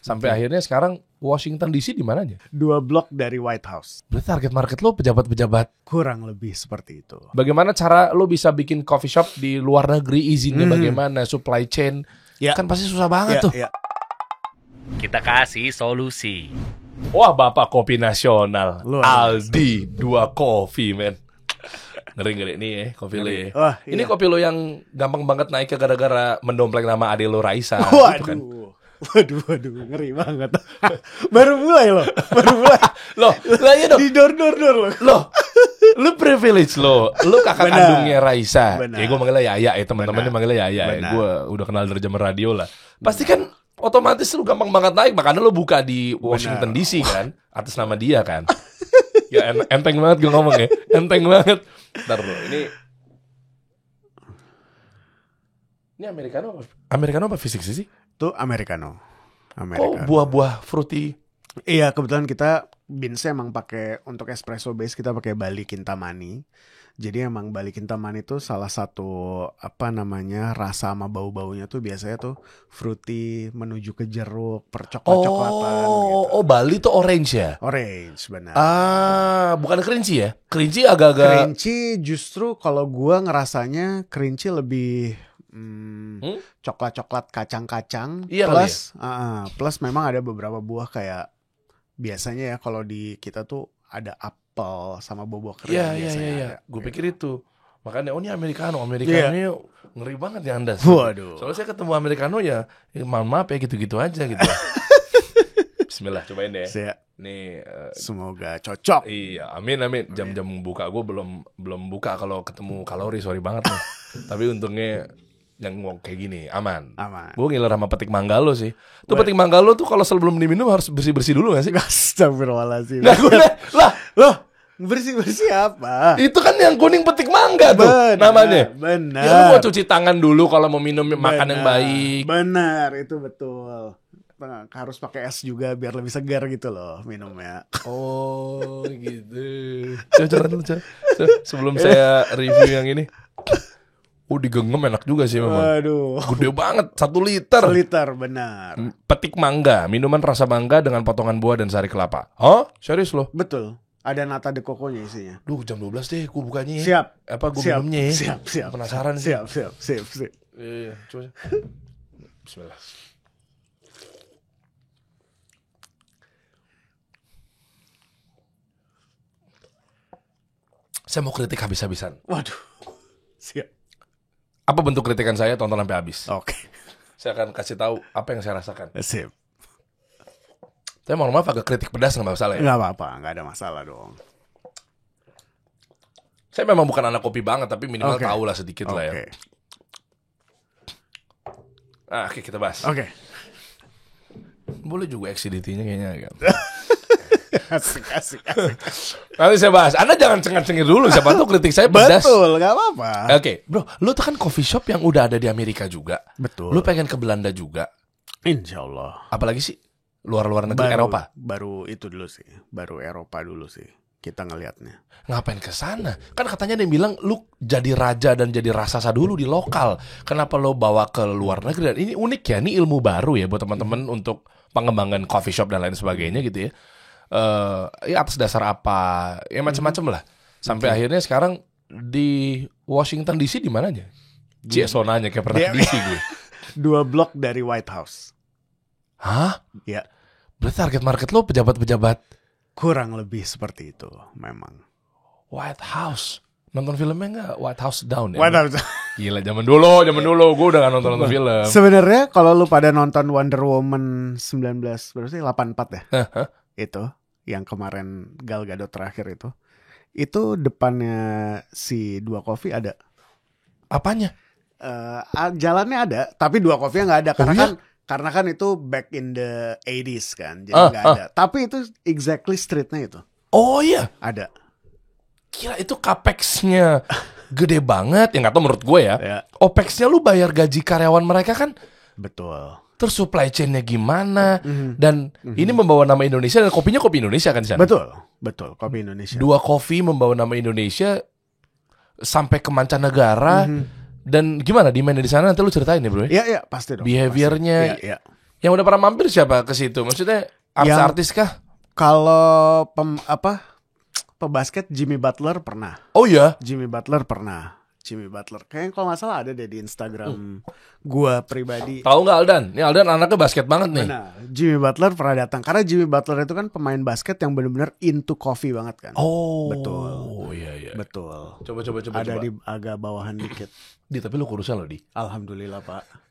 Sampai akhirnya sekarang Washington DC di mananya? 2 blok dari White House. Berarti target market lo pejabat-pejabat. Kurang lebih seperti itu. Bagaimana cara lo bisa bikin coffee shop di luar negeri, izinnya bagaimana, supply chain, kan pasti susah banget tuh. Kita kasih solusi. Wah, Bapak Kopi Nasional, Luar Aldi 2 Coffee, men. Ngeri nih ya, kopi lo ya. Wah, Ini kopi lo yang gampang banget naik gara-gara mendompleng nama adik lo Raisa. Waduh. Gitu kan? Waduh, ngeri banget. Baru mulai loh. Loh, lah iya dong. Di dor loh. Loh, lu privilege lo. Lu kakak kandungnya Raisa. Benar. Ya gue manggilnya Yaya ya, teman-temannya manggilnya Yaya. Gue udah kenal dari zaman radio lah. Pasti kan otomatis lu gampang banget naik, makanya lu buka di Washington DC kan, atas nama dia kan. Ya enteng banget gue ngomong ya. Enteng banget. Ntar bro, ini Americano apa fisik sih? Itu Americano. Oh, buah-buah fruity. Iya, kebetulan kita beansnya emang pakai untuk espresso base kita pakai Bali Kintamani. Jadi emang Bali Kintamani itu salah satu rasa sama bau-baunya tuh biasanya tuh fruity menuju ke jeruk, percoklat-coklatan gitu. Oh, Bali tuh orange ya? Orange, benar. Bukan kerinci ya? Kerinci agak-agak. Kerinci justru kalau gua ngerasanya kerinci lebih coklat-coklat kacang-kacang. Iya, plus memang ada beberapa buah kayak biasanya ya kalau di kita tuh ada apel sama buah kering biasanya. Iya. Gue pikir itu. Makanya ini Americano ngeri banget ya Anda. Waduh. Soalnya saya ketemu Americano ya maaf ya gitu-gitu aja gitu. Bismillah, cobain deh. Nih semoga cocok. Iya, amin. Jam-jam buka gue belum buka kalau ketemu kalori, sorry banget nih. Tapi untungnya yang ngomong kayak gini aman. Gue ngiler sama petik mangga lo sih. Tuh petik mangga lo tuh kalau sebelum diminum harus bersih dulu gak sih? Astagfirullahaladzim. Nah, loh, bersih apa? Itu kan yang kuning petik mangga tuh namanya. Benar. Ya lu mau cuci tangan dulu kalau mau minum makan yang baik. Benar, itu betul. Harus pakai es juga biar lebih segar gitu loh minumnya. Oh gitu. Coba. Sebelum saya review yang ini. Digenggam enak juga sih memang. Waduh. Gede banget, 1 liter. 1 liter, benar. Petik mangga, minuman rasa mangga dengan potongan buah dan sari kelapa. Oh, serius loh? Betul. Ada nata de coco-nya isinya. Duh, jam 12 deh, gue bukanya ya. Siap. Apa gue minumnya ya? Siap. Penasaran sih. Siap. Iya, coba. Bismillah. Saya mau kritik habis-habisan. Waduh. Siap. Apa bentuk kritikan saya? Tonton sampai habis. Oke. Saya akan kasih tahu apa yang saya rasakan. Sip. Tapi mohon maaf agak kritik pedas nggak masalah ya? Nggak apa-apa, nggak ada masalah dong. Saya memang bukan anak kopi banget, tapi minimal tahu lah sedikit lah ya. Oke, kita bahas. Oke. Boleh juga XCDT-nya kayaknya. Asik. Nanti saya bahas. Anda jangan cengar-cengir dulu. Siapa tahu kritik saya pedas. Betul, gak apa-apa. Oke, bro, lu tuh kan coffee shop yang udah ada di Amerika juga. Betul. Lu pengen ke Belanda juga. Insya Allah. Apalagi sih luar negeri Eropa. Baru itu dulu sih. Baru Eropa dulu sih. Kita ngelihatnya. Ngapain ke sana? Kan katanya dia bilang lu jadi raja dan jadi raksasa dulu di lokal. Kenapa lo bawa ke luar negeri? Dan ini unik ya. Ini ilmu baru ya buat teman-teman untuk pengembangan coffee shop dan lain sebagainya gitu ya. Ya atas dasar apa ya macam-macam lah sampai akhirnya sekarang di Washington DC di mananya? Sonanya kayak pernah DC gue. 2 blok dari White House. Hah? Ya. Berarti target market lo pejabat-pejabat. Kurang lebih seperti itu memang. White House. Nonton filmnya nggak? White House Down ya? White House. Gila zaman dulu gue udah nggak nonton film. Sebenarnya kalau lu pada nonton Wonder Woman 84 ya. Itu yang kemarin Gal Gadot terakhir itu depannya si 2 Coffee ada. Apanya? Jalannya ada, tapi 2 Coffee nggak ada karena kan itu back in the 80s kan, jadi nggak ada. Tapi itu exactly streetnya itu. Oh iya, ada. Gila itu capex-nya gede banget, ya nggak tau menurut gue ya. Opex-nya lu bayar gaji karyawan mereka kan. Betul. Terus supply chain-nya gimana? Dan ini membawa nama Indonesia dan kopinya kopi Indonesia kan di sana? Betul, kopi Indonesia. 2 Coffee membawa nama Indonesia sampai ke mancanegara. Dan gimana demand di sana nanti lu ceritain ya bro? Iya, pasti dong. Behaviornya. Iya. Yang udah pernah mampir siapa ke situ? Maksudnya artis-artis kah? Kalau pebasket Jimmy Butler pernah. Oh iya. Jimmy Butler. Kayaknya kalau nggak salah ada deh di Instagram gua pribadi. Tahu nggak Aldan? Ini Aldan anaknya basket banget nih. Benar. Jimmy Butler pernah datang karena Jimmy Butler itu kan pemain basket yang benar-benar into coffee banget kan. Oh. Betul. Oh iya. Betul. Coba. Ada di agak bawahan dikit. Tapi lu kurusan loh, Di. Alhamdulillah, Pak.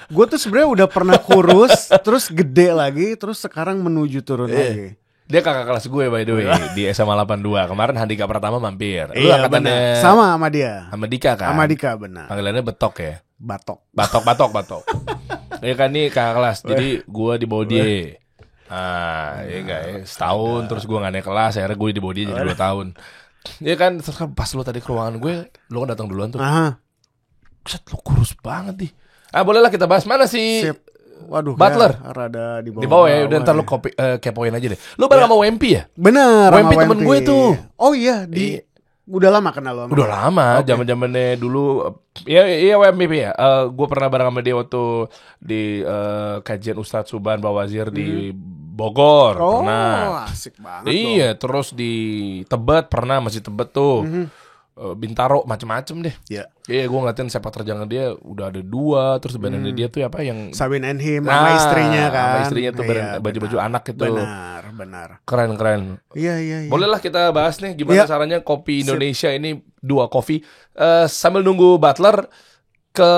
Gue tuh sebenarnya udah pernah kurus, terus gede lagi, terus sekarang menuju turun lagi. Dia kakak kelas gue by the way di SMA 82. Kemarin Handika Pratama mampir. Lu Iya angkatannya benar. Sama sama dia. sama Dika kan? Sama Dika benar. Panggilannya Betok ya. Batok. Iya kan nih kakak kelas. Jadi gue di bawah dia. Iya enggak ya. Setahun terus gue gak naik kelas. Akhirnya gue di bawah dia jadi 2 tahun. Iya kan, terus kan pas lu tadi ke ruangan gue, lu kan datang duluan tuh. Buset, lu kurus banget nih. Bolehlah kita bahas mana sih? Sip. Waduh, Butler. ya, rada di bawah. Di bawah ya, udah ntar lu kepoin aja deh. Lu bareng sama WMP ya? Bener. WMP sama temen gue tuh. Oh iya, udah lama kenal lo. Udah lama, zaman-zamannya dulu. Iya WMP ya. Gue pernah bareng sama dia waktu di kajian Ustadz Suban Bawazir di Bogor. Oh, pernah. asik banget. Iya, terus di Tebet pernah, masih Tebet tuh. Bintaro macem-macem deh. Iya. Iya, gue ngeliatin sepak terjangnya dia udah ada 2. Terus badannya dia tuh apa yang Sabin and him sama istrinya kan. Sama istrinya tuh Iya, baju-baju anak itu. Benar. Keren. Iya. Bolehlah kita bahas nih gimana caranya kopi Indonesia ini 2 kopi. Sambil nunggu Butler ke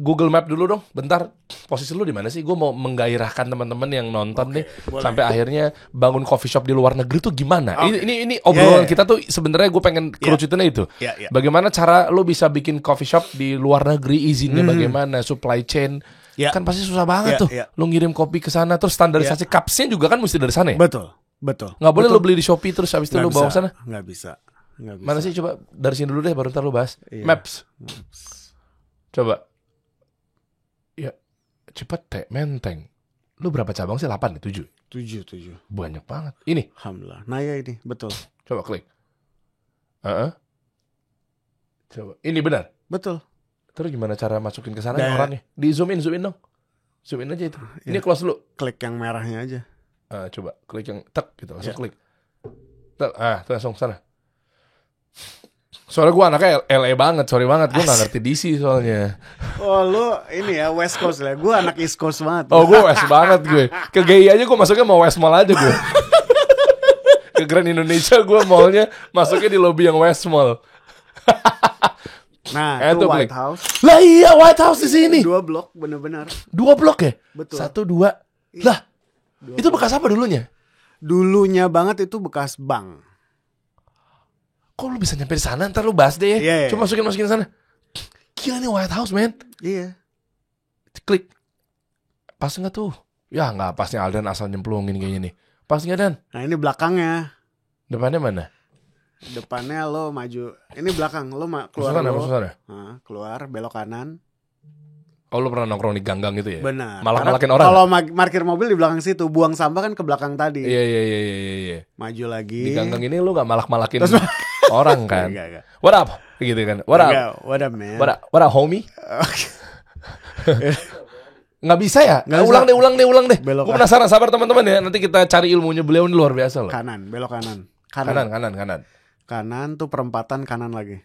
Google Map dulu dong. Bentar. Posisi lu di mana sih? Gue mau menggairahkan teman-teman yang nonton nih sampai akhirnya bangun coffee shop di luar negeri tuh gimana? Ini obrolan kita tuh sebenarnya gue pengen kerucutinnya itu. Bagaimana cara lu bisa bikin coffee shop di luar negeri, izinnya bagaimana, supply chain. Kan pasti susah banget tuh. Lu ngirim kopi ke sana terus standarisasi cupsnya juga kan mesti dari sana ya? Betul. Nggak boleh lu beli di Shopee terus habis itu lu bawa ke sana? Nggak bisa. Mana sih, coba dari sini dulu deh baru ntar lu bahas. Maps. Coba. Ya, cepet Menteng. Lu berapa cabang sih? 8 ya? 7? 7. Banyak banget. Ini. Alhamdulillah. Nah ya ini, betul. Coba klik. Coba. Ini benar? Betul. Terus gimana cara masukin ke sana orangnya? Di zoom in dong. Zoom in aja itu. Ini close dulu. Klik yang merahnya aja. Coba klik yang tek gitu, langsung klik. Tek, langsung sana. Soalnya gue anaknya LA banget, sorry banget. Gue gak ngerti DC soalnya. Oh lu ini ya West Coast lah. Gue anak East Coast banget. Oh gue West banget gue. Ke GI aja gue masuknya mau West Mall aja gue. Ke Grand Indonesia gue mallnya masuknya di lobby yang West Mall. Nah itu White House. Lah iya White House di sini. 2 blok bener-bener. 2 blok ya? Betul. 1, 2. Lah itu bekas apa dulunya? Dulunya banget itu bekas bank. Kok lu bisa nyampe di sana? Ntar lu bahas deh ya. Coba masukin sana. Gila nih White House, man. Iya. Klik. Pas nggak tuh? Ya nggak pasnya Aldan asal nyemplungin kayaknya nih. Pas nggak Dan? Nah ini belakangnya. Depannya mana? Depannya lo maju. Ini belakang lo keluar. Masuk sana. Keluar belok kanan. Oh lu pernah nongkrong di gang-gang gitu ya? Benar. Malah-malakin orang. Kalau parkir mobil di belakang situ, buang sampah kan ke belakang tadi. Iya. Maju lagi. Di gang-gang ini lu nggak malak-malakin orang kan? Enggak. What up? Gitu kan? What up? What up man? What up homie? Nggak bisa ya? Ulang deh. Gue penasaran, sabar teman-teman ya. Nanti kita cari ilmunya beliau, ini luar biasa loh. Belok kanan. Kanan tuh perempatan kanan lagi.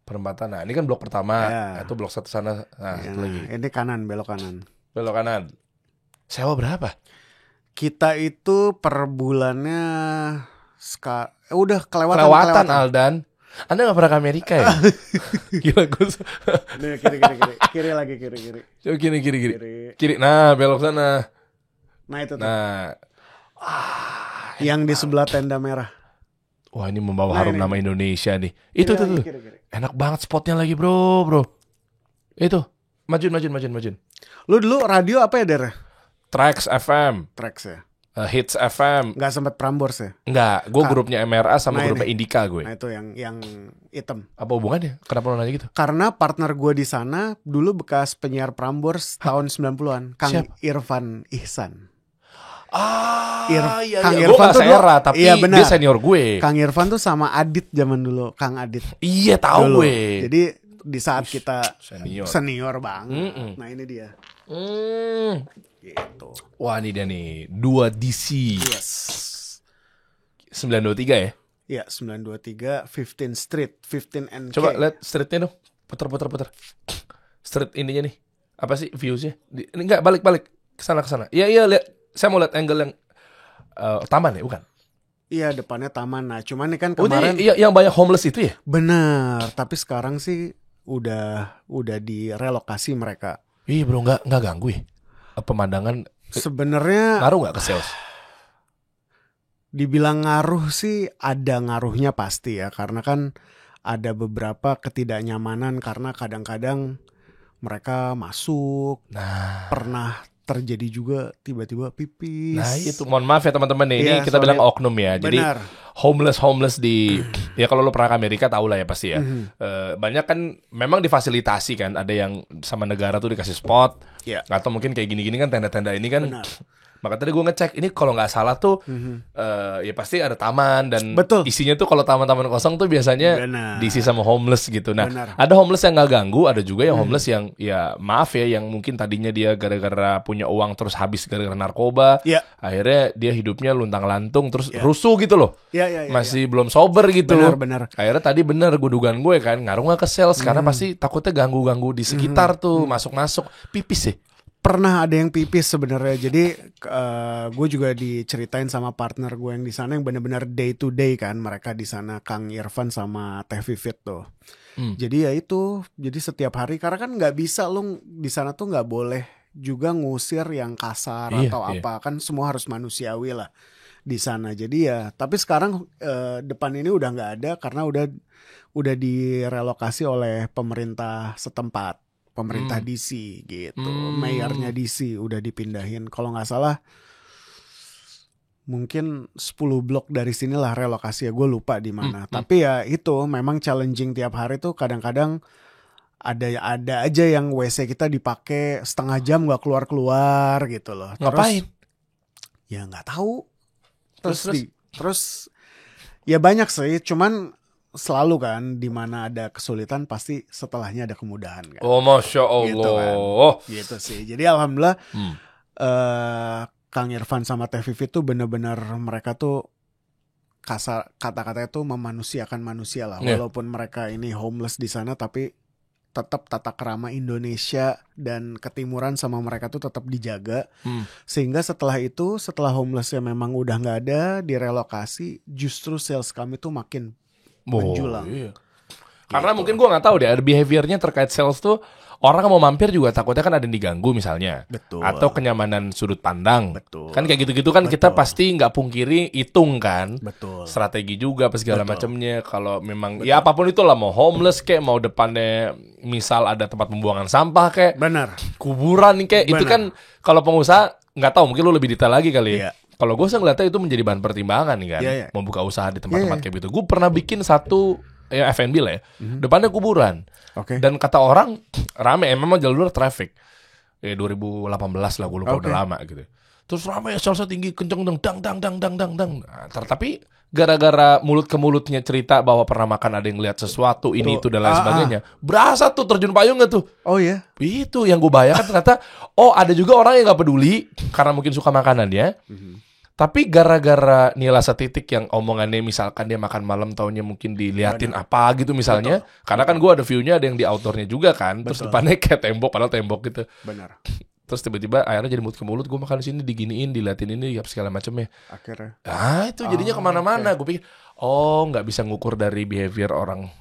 Perempatan. Nah, ini kan blok pertama. Itu blok 1 sana. Nah, satu lagi. Ini kanan, belok kanan. Belok kanan. Sewa berapa? Kita itu per bulannya udah kelewatan. Aldan. Anda gak pernah ke Amerika ya? Gila gue. Nih, kiri lagi. Coba kiri. Nah, belok sana. Nah itu tuh. Nah. Yang di sebelah tenda merah. Wah ini membawa harum nama Indonesia nih. Itu tuh. Kiri. Enak banget spotnya lagi bro. Itu. Majun. Lu dulu radio apa ya Der? Trax FM. Ya. Hits FM. Nggak sempet Prambors ya? Nggak. Gue grupnya MRA sama grupnya Indika gue. Nah itu yang hitam. Apa hubungannya? Kenapa lo nanya gitu? Karena partner gue di sana dulu bekas penyiar Prambors tahun 90-an. Kang Irfan Ihsan. Iya. Kang Gue Irfan gak seera, tapi dia senior gue. Kang Irfan tuh sama Adit zaman dulu, Kang Adit. Iya tahu gue. Jadi di saat kita senior senior banget. Nah ini dia. gitu. Wah, ini dia nih, 2 DC. Yes. 923 ya? Ya, 923 15 Street, 15 NK. Coba lihat streetnya dong. Puter. Street ininya nih. Apa sih viewsnya? Ini enggak, balik. Kesana. Iya, lihat. Saya mau lihat angle yang taman ya, bukan? Iya, depannya taman. Nah, cuman nih kan Oh, kemarin ini yang banyak homeless itu ya? benar, tapi sekarang sih udah direlokasi mereka. Ih, bro, enggak ganggu ya? Pemandangan Sebenarnya ngaruh nggak ke sales? dibilang ngaruh sih ada ngaruhnya pasti ya, karena kan ada beberapa ketidaknyamanan karena kadang-kadang mereka masuk, Nah, pernah terjadi juga tiba-tiba pipis. itu mohon maaf ya teman-teman nih. Ini Iya, kita bilang soalnya- oknum ya. Jadi Benar. homeless di ya kalau lo pernah ke Amerika tahu lah ya pasti ya. Mhm. Banyak kan memang difasilitasi kan. Ada yang sama negara tuh dikasih spot. Iya. Atau mungkin kayak gini-gini kan tenda-tenda ini kan. Benar. Maka tadi gue ngecek ini kalau nggak salah tuh Mhm. ya pasti ada taman dan Betul. isinya tuh kalau taman-taman kosong tuh biasanya Benar. diisi sama homeless gitu. Nah, Benar. ada homeless yang nggak ganggu, ada juga yang homeless yang ya maaf ya yang mungkin tadinya dia gara-gara punya uang terus habis gara-gara narkoba, Iya. akhirnya dia hidupnya luntang-lantung terus Iya. rusuh gitu loh. Iya. Masih belum sober gitu. Benar. Akhirnya tadi bener gue dugaan gue kan ngaruh nggak ke sales karena pasti takutnya ganggu-ganggu di sekitar tuh masuk-masuk pipis sih. Pernah ada yang pipis sebenarnya. Jadi gue juga diceritain sama partner gue yang di sana yang benar-benar day to day kan, mereka di sana Kang Irfan sama Teh Vivit tuh. Jadi ya itu, jadi setiap hari karena kan nggak bisa lu di sana tuh nggak boleh juga ngusir yang kasar Iya, atau iya. apa, kan semua harus manusiawi lah di sana. Jadi ya, tapi sekarang depan ini udah nggak ada karena udah direlokasi oleh pemerintah setempat. Pemerintah DC gitu, mayornya DC udah dipindahin. Kalau nggak salah, mungkin 10 blok dari sinilah relokasi ya. Gue lupa di mana. Tapi ya itu memang challenging tiap hari tuh. Kadang-kadang ada aja yang WC kita dipakai setengah jam nggak keluar gitu loh. Ngapain? Ya nggak tahu. Terus? Terus ya banyak sih. Cuman selalu kan di mana ada kesulitan pasti setelahnya ada kemudahan kan. Oh, Masya Gitu Allah. kan. Gitu sih. Jadi alhamdulillah Hmm. Kang Irfan sama Teh Vivi tuh bener-bener mereka tuh kasar, kata-katanya tuh memanusiakan manusia lah. Iya. Walaupun mereka ini homeless di sana tapi tetap tata krama Indonesia dan ketimuran sama mereka tuh tetap dijaga. Sehingga setelah homelessnya memang udah nggak ada, direlokasi, justru sales kami tuh makin menjulang. Iya. Karena mungkin gue nggak tahu deh, ada behaviornya terkait sales tuh orang mau mampir juga takutnya kan ada yang diganggu misalnya, Betul. atau kenyamanan sudut pandang. Betul. Kan kayak gitu-gitu kan kita Betul. pasti nggak pungkiri hitung kan. Betul. Strategi juga apa segala Betul. macamnya. Kalau memang ya apapun itulah, mau homeless kayak mau depannya misal ada tempat pembuangan sampah kayak Benar. kuburan kayak itu Benar. kan kalau pengusaha nggak tahu, mungkin lu lebih detail lagi kali ya. Iya. Kalau gue sih ngeliatnya itu menjadi bahan pertimbangan nih kan, Iya, iya. membuka usaha di tempat-tempat Iya, iya. kayak gitu. Gue pernah bikin satu ya F&B lah ya, depannya kuburan. Oke. Dan kata orang rame, memang jalur traffic. 2018 lah, gue lupa udah Oke. lama gitu. Terus rame, salsa tinggi, kenceng, dang. Nah, tapi gara-gara mulut ke mulutnya cerita bahwa pernah makan ada yang lihat sesuatu, ini itu dan lain sebagainya. Berasa tuh terjun payung gak tuh? Oh ya. Itu yang gue bayangkan ternyata, oh ada juga orang yang gak peduli karena mungkin suka makanannya. Tapi gara-gara nilai setitik yang omongannya misalkan dia makan malam taunya mungkin diliatin apa gitu misalnya. Karena kan gue ada view-nya, ada yang di outdoornya juga kan. Terus Betul. depannya kayak tembok, padahal tembok gitu. Benar. Terus tiba-tiba akhirnya jadi mulut ke mulut, gue makan di sini diginiin, diliatin ini, segala macamnya. Akhirnya. Itu jadinya kemana-mana. Gue pikir, oh nggak bisa ngukur dari behavior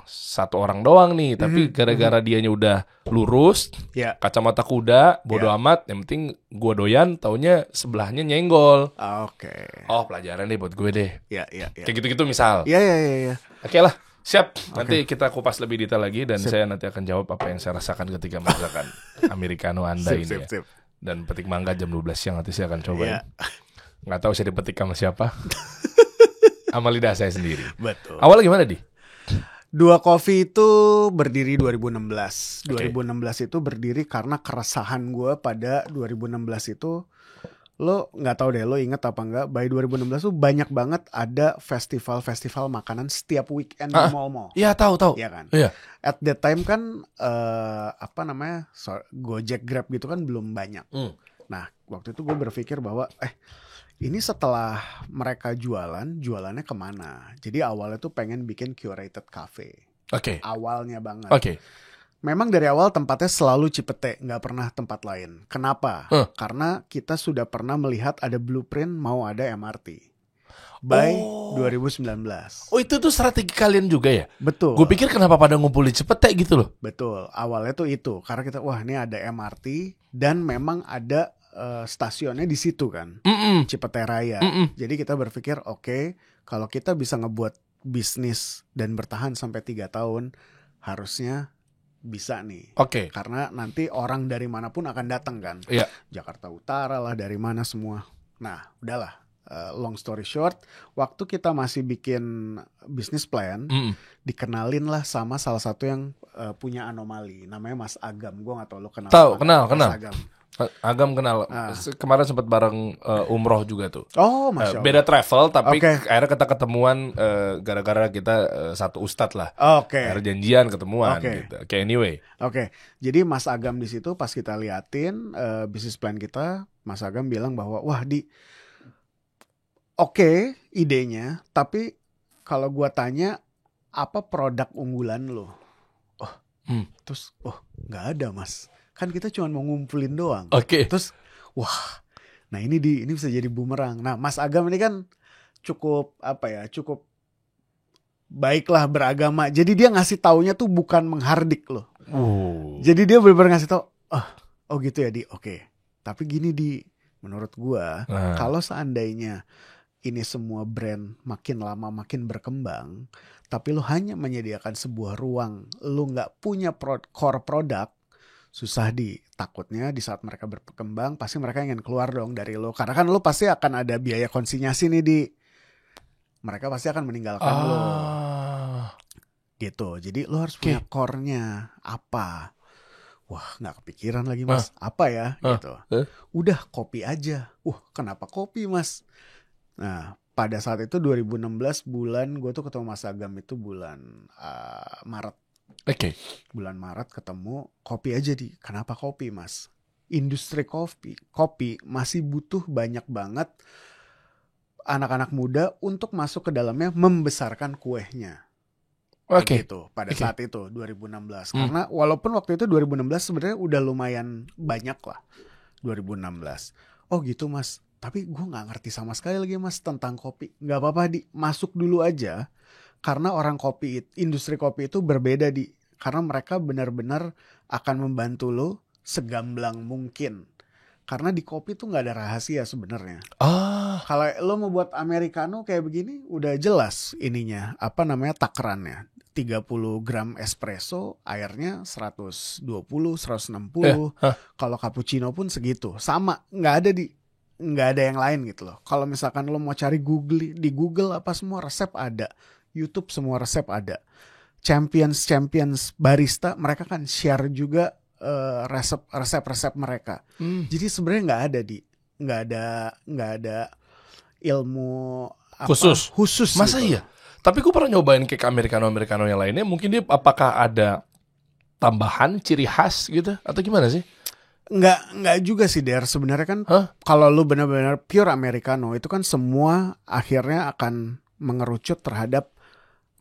satu orang doang nih. Tapi gara-gara dianya udah lurus, Ya. kacamata kuda, bodo Ya. amat. Yang penting gue doyan, taunya sebelahnya nyenggol. Oke. Oh pelajaran deh buat gue deh. Ya. Kayak gitu-gitu misal. Ya. Oke lah, siap. Nanti kita kupas lebih detail lagi. Dan saya nanti akan jawab apa yang saya rasakan ketika merasakan Americano Anda ini ya. Sip. Dan petik mangga jam 12 siang nanti saya akan cobain. Ya. Nggak tahu saya dipetik sama siapa. Sama lidah saya sendiri. Betul. Awalnya gimana di? Dua Coffee itu berdiri 2016. Oke. 2016 itu berdiri karena keresahan gue pada 2016 itu. Lo nggak tahu deh, lo inget apa enggak? By 2016 tuh banyak banget ada festival-festival makanan setiap weekend di mall-mall. Iya tahu. Iya kan? Iya. At that time kan Gojek, Grab gitu kan belum banyak. Nah, waktu itu gue berpikir bahwa ini setelah mereka jualannya kemana? Jadi awalnya tuh pengen bikin curated cafe. Oke. Awalnya banget. Oke. Memang dari awal tempatnya selalu Cipete, nggak pernah tempat lain. Kenapa? Karena kita sudah pernah melihat ada blueprint mau ada MRT. By 2019. Oh, itu tuh strategi kalian juga ya? Betul. Gue pikir kenapa pada ngumpul di Cipete gitu loh. Betul. Awalnya tuh itu. Karena kita, wah ini ada MRT dan memang ada stasiunnya di situ kan. Cipete Raya. Jadi kita berpikir, oke, kalau kita bisa ngebuat bisnis dan bertahan sampai 3 tahun, harusnya bisa nih. Oke. Karena nanti orang dari manapun akan datang kan. Iya. Jakarta Utara lah, dari mana semua. Nah, udahlah. Long story short, waktu kita masih bikin business plan, dikenalin lah sama salah satu yang punya anomali, namanya Mas Agam. Gue nggak tahu lo kenal. Tahu, kenal. Mas Agam. Agam kenal. Kemarin sempat bareng umroh juga tuh. Oh, Masya Allah. Beda travel, tapi Oke. akhirnya kita ketemuan gara-gara kita satu ustadz lah. Oke. Akhirnya janjian ketemuan Oke. gitu. Oke, anyway. Oke, jadi Mas Agam di situ pas kita liatin bisnis plan kita, Mas Agam bilang bahwa wah oke, idenya, tapi kalau gua tanya apa produk unggulan lo? Terus nggak ada Mas, kan kita cuma mau ngumpulin doang. Oke. Terus wah, nah ini bisa jadi bumerang. Nah Mas Agam ini kan cukup baiklah beragama. Jadi dia ngasih taunya tuh bukan menghardik loh. Jadi dia benar-benar ngasih tahu, oh gitu ya Oke. Tapi gini menurut gua, kalau seandainya ini semua brand makin lama makin berkembang, tapi lu hanya menyediakan sebuah ruang, lu nggak punya core product, susah takutnya di saat mereka berkembang pasti mereka ingin keluar dong dari lo, karena kan lo pasti akan ada biaya konsinyasi nih mereka pasti akan meninggalkan lo gitu. Jadi lo harus punya core-nya apa. Wah, nggak kepikiran lagi Mas, apa ya gitu. Udah kopi aja. Kenapa kopi Mas? Nah pada saat itu 2016 bulan, gue tuh ketemu Mas Agam itu bulan Maret. Oke. Bulan Maret ketemu, kopi aja kenapa kopi Mas? Industri kopi masih butuh banyak banget anak-anak muda untuk masuk ke dalamnya, membesarkan kuehnya. Oke. Gitu, pada saat itu 2016. Karena walaupun waktu itu 2016 sebenarnya udah lumayan banyak lah 2016. Oh gitu Mas. Tapi gue nggak ngerti sama sekali lagi Mas tentang kopi. Nggak apa-apa masuk dulu aja. Karena orang industri kopi itu berbeda karena mereka benar-benar akan membantu lo segamblang mungkin. Karena di kopi tuh nggak ada rahasia sebenarnya. Kalau lo mau buat americano kayak begini, udah jelas ininya takarannya. 30 gram espresso, airnya 120, 160. Kalau cappuccino pun segitu. Sama, nggak ada yang lain gitu loh. Kalau misalkan lo mau cari di Google apa semua resep ada, YouTube semua resep ada. Champions barista mereka kan share juga resep mereka. Jadi sebenarnya nggak ada ilmu khusus. Masa gitu. iya? Tapi gue pernah nyobain cake americano yang lainnya. Mungkin dia apakah ada tambahan ciri khas gitu atau gimana sih? Nggak juga sih Der. Sebenarnya kan kalau lu benar-benar pure americano itu kan semua akhirnya akan mengerucut terhadap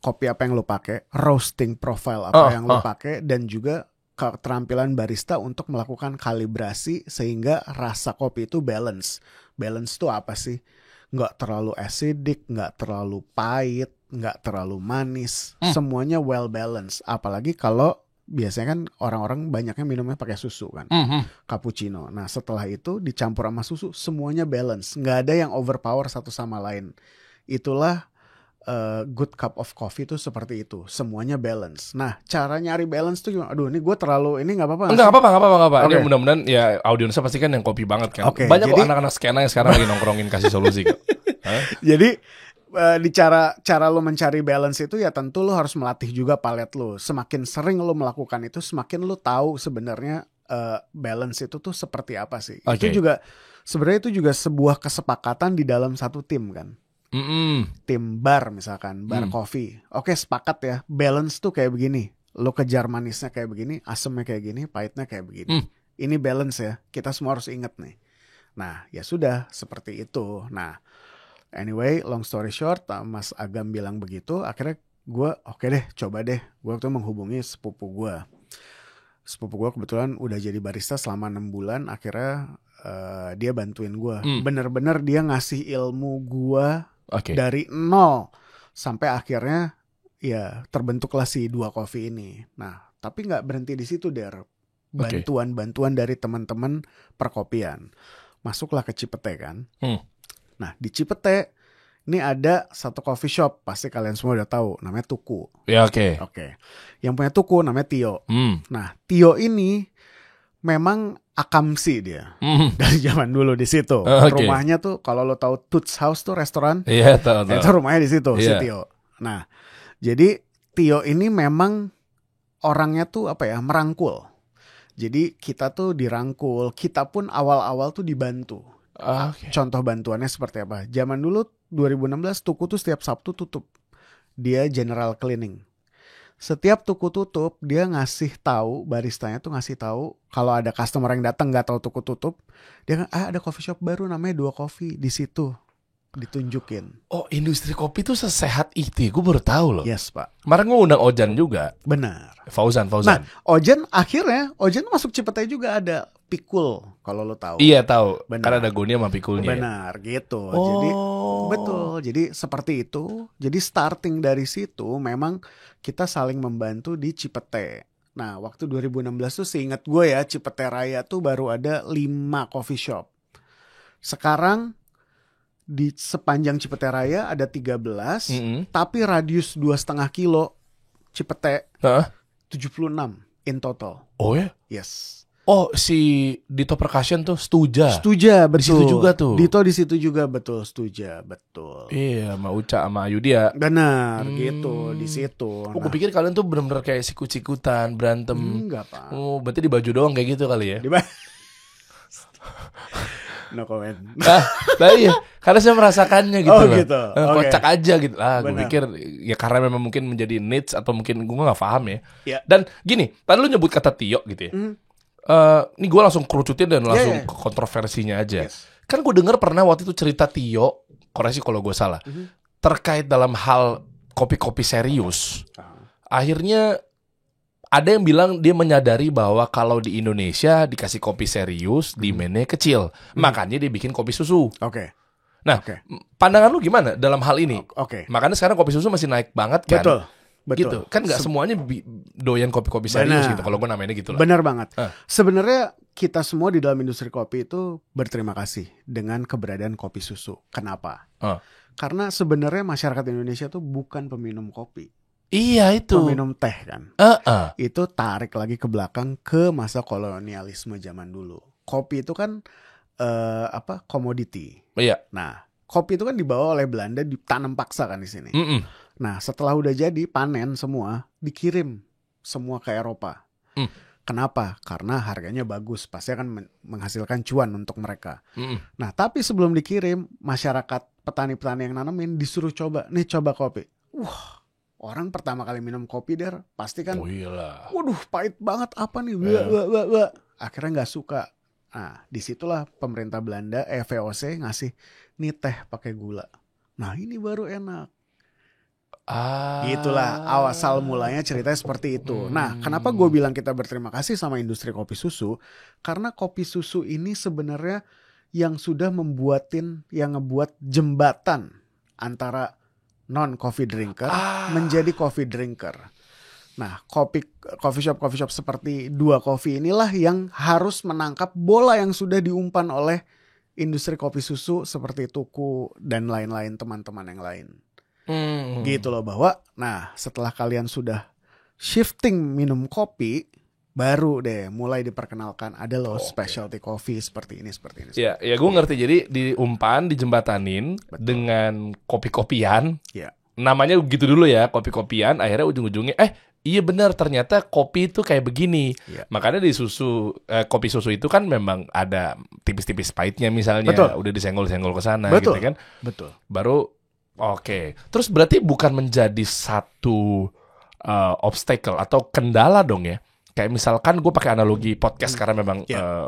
kopi apa yang lu pakai, roasting profile apa yang lu pakai, dan juga keterampilan barista untuk melakukan kalibrasi sehingga rasa kopi itu balance. Balance itu apa sih? Nggak terlalu acidic, nggak terlalu pahit, nggak terlalu manis. Semuanya well balance. Apalagi kalau biasanya kan orang-orang banyaknya minumnya pakai susu kan, cappuccino. Nah setelah itu dicampur sama susu, semuanya balance, nggak ada yang overpower satu sama lain. Itulah good cup of coffee itu seperti itu, semuanya balance. Nah cara nyari balance tuh gimana? Aduh ini gue terlalu ini nggak apa-apa. Nggak apa-apa. Okay. Ini mudah-mudahan ya audiensnya pasti kan yang kopi banget kan. Okay, Banyak jadi, kok anak-anak skena yang sekarang lagi nongkrongin kasih solusi kok. Jadi di cara lo mencari balance itu ya tentu lo harus melatih juga palet lo. Semakin sering lo melakukan itu, semakin lo tahu sebenarnya balance itu tuh seperti apa sih. Okay. Itu juga sebenarnya itu juga sebuah kesepakatan di dalam satu tim kan. Tim bar misalkan, bar kopi. Oke, sepakat ya, balance tuh kayak begini. Lo kejar manisnya kayak begini, asemnya kayak gini, pahitnya kayak begini. Ini balance ya. Kita semua harus ingat nih. Nah, ya sudah seperti itu. Nah, anyway, long story short, Mas Agam bilang begitu. Akhirnya gue oke deh, coba deh. Gue waktu itu menghubungi sepupu gue. Sepupu gue kebetulan udah jadi barista selama 6 bulan. Akhirnya dia bantuin gue. Bener-bener dia ngasih ilmu gue dari nol sampai akhirnya ya terbentuklah si Dua Coffee ini. Nah, tapi nggak berhenti di situ, Der. Bantuan dari teman-teman perkopian. Masuklah ke Cipete kan. Nah, di Cipete ini ada satu coffee shop, pasti kalian semua udah tahu, namanya Tuku. Ya, oke. Yang punya Tuku namanya Tio. Nah, Tio ini memang akamsi dia. Dari zaman dulu di situ. Rumahnya tuh kalau lo tahu Toots House tuh restoran. Iya, tahu. Itu rumahnya di situ si Tio. Nah, jadi Tio ini memang orangnya tuh merangkul. Jadi kita tuh dirangkul, kita pun awal-awal tuh dibantu. Contoh bantuannya seperti apa? Zaman dulu 2016 Tuku tuh setiap Sabtu tutup. Dia general cleaning. Setiap Tuku tutup, dia ngasih tahu, baristanya tuh ngasih tahu kalau ada customer yang datang nggak tahu Tuku tutup, dia ada coffee shop baru namanya Dua Coffee di situ. Ditunjukin. Oh, industri kopi tuh sesehat itu. Gue baru tahu loh. Yes, Pak. Kemarin gue undang Ojan juga. Benar. Fauzan. Nah, Ojan masuk Cipete juga ada Pikul, kalau lo tahu. Iya, tahu. Benar. Karena ada Goni sama Pikulnya. Benar, gitu. Jadi betul. Jadi seperti itu. Jadi starting dari situ memang kita saling membantu di Cipete. Nah, waktu 2016 tuh seingat gue ya, Cipete Raya tuh baru ada 5 coffee shop. Sekarang di sepanjang Cipete Raya ada 13, tapi radius 2,5 kilo Cipete 76 in total. Oh ya? Yes. Oh, si Dito Percussion tuh Stuja, betul. Di situ juga tuh. Dito di situ juga, betul, Stuja, betul. Iya, sama Uca sama Ayudia. Benar, gitu, di situ. Gue pikir kalian tuh benar-benar kayak sikut-sikutan, berantem. Enggak, Pak. Oh, berarti di baju doang kayak gitu kali ya? No comment. Nah iya, karena saya merasakannya gitu loh. Gitu. Kocak aja gitu. Gue Benar. pikir ya karena memang mungkin menjadi needs atau mungkin gue gak paham ya. Ya. Dan gini, tadi lu nyebut kata Tio gitu ya. Ini gue langsung kerucutin dan langsung ke kontroversinya aja. Yes. Kan gue dengar pernah waktu itu cerita Tio, koreksi kalau gue salah, terkait dalam hal kopi-kopi serius. Akhirnya ada yang bilang dia menyadari bahwa kalau di Indonesia dikasih kopi serius, demand-nya kecil. Makanya dia bikin kopi susu. Oke. Nah, pandangan lu gimana dalam hal ini? Oke. Makanya sekarang kopi susu masih naik banget kan? Betul. Gitu. Kan gak semuanya doyan kopi-kopi serius gitu. Kalau gue namainnya gitu lah. Benar banget. Sebenarnya kita semua di dalam industri kopi itu berterima kasih dengan keberadaan kopi susu. Kenapa? Karena sebenarnya masyarakat Indonesia tuh bukan peminum kopi. Iya itu. Peminum teh kan. Itu tarik lagi ke belakang ke masa kolonialisme zaman dulu. Kopi itu kan komoditi. Iya. Nah, kopi itu kan dibawa oleh Belanda, ditanam paksa kan di sini. Nah, setelah udah jadi panen semua, dikirim semua ke Eropa. Kenapa? Karena harganya bagus, pasti akan menghasilkan cuan untuk mereka. Nah, tapi sebelum dikirim, masyarakat petani-petani yang nanemin disuruh coba kopi. Wah, orang pertama kali minum kopi Der, pasti kan, waduh pahit banget apa nih, akhirnya nggak suka. Nah, disitulah pemerintah Belanda, VOC ngasih nih teh pakai gula. Nah, ini baru enak. Gitulah awal mulanya ceritanya seperti itu. Nah, kenapa gue bilang kita berterima kasih sama industri kopi susu? Karena kopi susu ini sebenarnya yang sudah ngebuat jembatan antara non coffee drinker menjadi coffee drinker. Nah, coffee shop seperti Dua Coffee inilah yang harus menangkap bola yang sudah diumpan oleh industri kopi susu seperti Tuku dan lain-lain teman-teman yang lain. Gitu loh, bahwa nah setelah kalian sudah shifting minum kopi, baru deh mulai diperkenalkan ada loh specialty coffee seperti ini. Ya gue ngerti. Jadi diumpan, dijembatanin dengan kopi-kopian. Ya. Namanya gitu dulu ya, kopi-kopian. Akhirnya ujung-ujungnya iya benar, ternyata kopi itu kayak begini. Ya. Makanya di kopi susu itu kan memang ada tipis-tipis pahitnya misalnya. Betul. Udah disenggol-senggol ke sana gitu kan. Betul. Baru terus berarti bukan menjadi satu obstacle atau kendala dong ya kayak misalkan gue pakai analogi podcast karena memang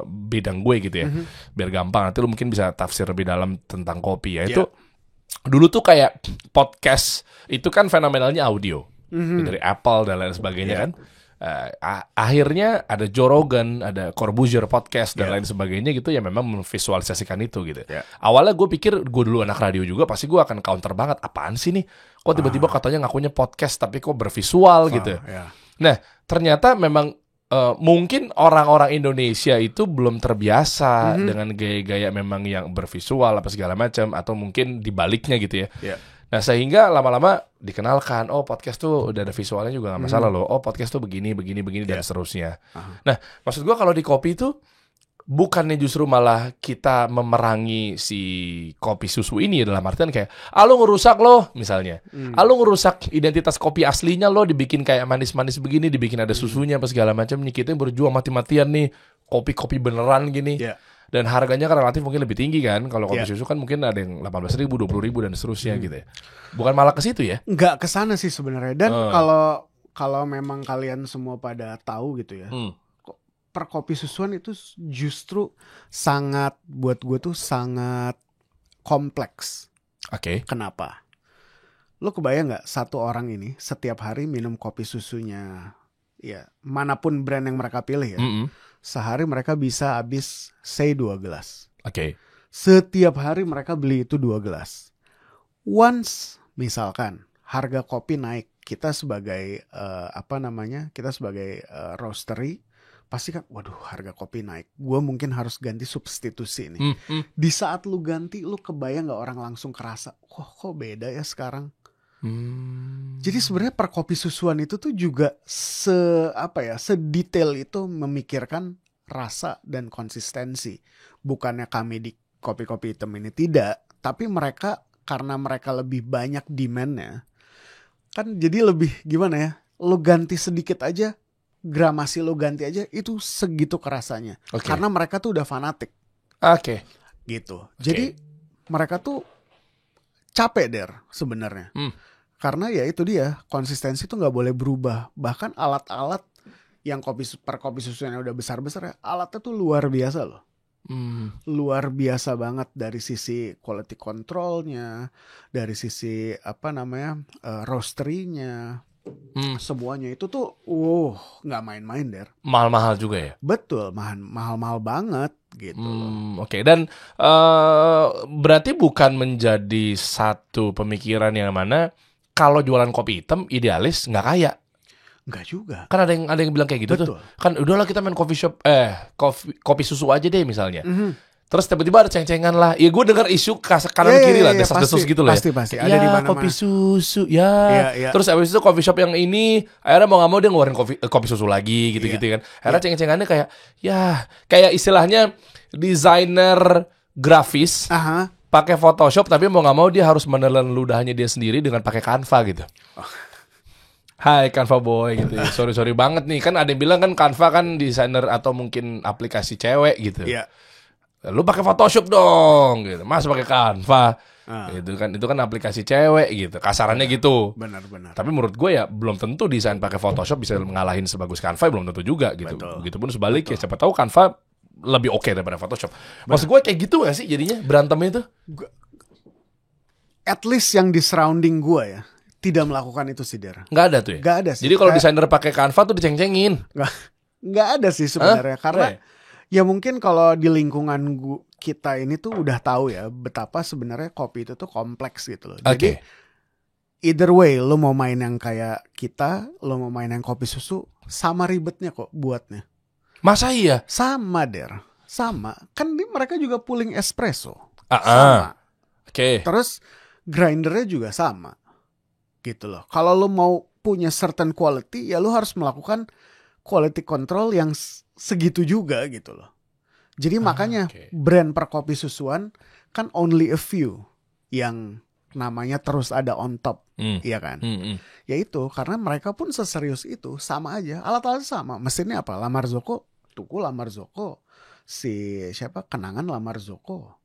bidang gue gitu ya, biar gampang. Nanti lu mungkin bisa tafsir lebih dalam tentang kopi ya. Itu dulu tuh kayak podcast itu kan fenomenalnya audio dari Apple dan lain sebagainya kan. Akhirnya ada Joe Rogan, ada Corbuzier podcast dan lain sebagainya gitu ya, memang memvisualisasikan itu gitu. Awalnya gue pikir gue dulu anak radio juga pasti gue akan counter banget, apaan sih nih? Kok tiba-tiba katanya ngakunya podcast tapi kok bervisual gitu. Nah ternyata memang mungkin orang-orang Indonesia itu belum terbiasa dengan gaya-gaya memang yang bervisual apa segala macam, atau mungkin dibaliknya gitu ya. Nah sehingga lama-lama dikenalkan, oh podcast tuh udah ada visualnya juga nggak masalah loh. Oh podcast tuh begini dan seterusnya. Nah maksud gue kalau di kopi itu bukannya justru malah kita memerangi si kopi susu ini, dalam artian kayak lu ngerusak loh misalnya, lu ngerusak identitas kopi aslinya loh, dibikin kayak manis-manis begini, dibikin ada susunya apa segala macam nih, kita yang berjuang mati-matian nih kopi-kopi beneran gini. Dan harganya kan relatif mungkin lebih tinggi kan. Kalau kopi susu kan mungkin ada yang 18.000, 20.000 dan seterusnya gitu ya. Bukan malah ke situ ya? Nggak ke sana sih sebenarnya. Dan kalau memang kalian semua pada tahu gitu ya, perkopi susuan itu justru sangat, buat gue tuh sangat kompleks. Kenapa? Lo kebayang nggak satu orang ini setiap hari minum kopi susunya, ya manapun brand yang mereka pilih ya, sehari mereka bisa habis say 2 gelas. Setiap hari mereka beli itu 2 gelas. Once misalkan harga kopi naik, kita sebagai kita sebagai roastery pasti kan, waduh harga kopi naik, gue mungkin harus ganti substitusi nih. Di saat lu ganti, lu kebayang nggak orang langsung kerasa, kok beda ya sekarang. Jadi sebenarnya perkopi susuan itu tuh juga sedetail itu memikirkan rasa dan konsistensi. Bukannya kami di kopi-kopi hitam ini tidak, tapi mereka karena mereka lebih banyak demand-nya, kan jadi lebih gimana ya, lo ganti sedikit aja, gramasi lo ganti aja, itu segitu kerasanya. Karena mereka tuh udah fanatik. Gitu. Jadi mereka tuh capek sebenarnya. Karena ya itu dia, konsistensi tuh nggak boleh berubah. Bahkan alat-alat yang perkopi susunya udah besar-besar ya, alatnya tuh luar biasa loh. Luar biasa banget dari sisi quality controlnya, dari sisi roastery-nya, semuanya itu tuh nggak main-main Mahal-mahal juga ya? Betul, mahal-mahal banget gitu. Dan berarti bukan menjadi satu pemikiran yang mana kalau jualan kopi hitam idealis nggak kaya. Nggak juga. Kan ada yang bilang kayak gitu. Betul. Tuh. Kan udahlah kita main coffee shop kopi susu aja deh misalnya. Terus tiba-tiba ada ceng-cengan lah. Ya gue dengar isu kanan kiri lah, desas-desus gitu lah. Pasti ada di mana-mana. Kopi susu ya. Terus abis itu coffee shop yang ini akhirnya mau nggak mau dia ngeluarin kopi susu lagi gitu-gitu kan. Akhirnya ceng-cengannya kayak istilahnya desainer grafis. Pakai Photoshop tapi mau nggak mau dia harus menelan ludahnya dia sendiri dengan pakai Canva gitu. Hai Canva boy gitu. Sorry banget nih, kan ada yang bilang kan Canva kan desainer atau mungkin aplikasi cewek gitu. Lu pakai Photoshop dong gitu. Mas pakai Canva. Gitu kan, itu kan aplikasi cewek gitu. Kasarannya gitu. Benar. Tapi menurut gue ya belum tentu desain pakai Photoshop bisa ngalahin sebagus Canva, belum tentu juga gitu. Begitupun sebaliknya, siapa tahu Canva lebih oke daripada Photoshop. Maksud gue kayak gitu gak sih jadinya berantemnya itu? At least yang di surrounding gue ya tidak melakukan itu sih Nggak ada tuh ya? Nggak ada sih. Jadi kalau desainer pakai Canva tuh diceng-cengin? Nggak ada sih sebenarnya. Karena ya mungkin kalau di lingkungan kita ini tuh udah tahu ya betapa sebenarnya kopi itu tuh kompleks gitu loh. Jadi either way, lo mau main yang kayak kita, lo mau main yang kopi susu, sama ribetnya kok buatnya. Masa iya? Sama sama. Kan mereka juga pooling espresso. Sama. Terus grindernya juga sama. Gitu loh. Kalau lo mau punya certain quality, ya lo harus melakukan quality control yang segitu juga gitu loh. Jadi makanya brand perkopi susuan kan only a few yang namanya terus ada on top, iya kan? Ya itu karena mereka pun seserius itu, sama aja, alat-alat sama, mesinnya apa? La Marzocco, tuku La Marzocco, si siapa? Kenangan La Marzocco,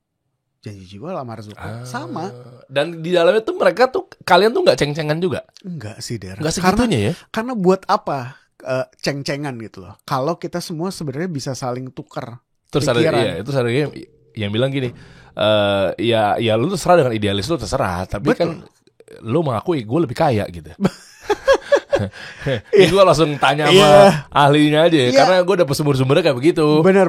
Janji Jiwa La Marzocco, sama. Dan di dalamnya tuh mereka tuh kalian tuh nggak ceng-cengan juga? Enggak sih, Der. Nggak segitunya ya? Karena buat apa? ceng-cengan gitu loh. Kalau kita semua sebenarnya bisa saling tukar Terus ada pikiran. itu ada yang bilang gini, ya lu terserah dengan idealis lu terserah, tapi Betul. kan lu mengakui gue lebih kaya gitu. Ini gue langsung tanya sama ahlinya aja ya, Iya. karena gue dapet sumber-sumbernya kayak begitu. Benar.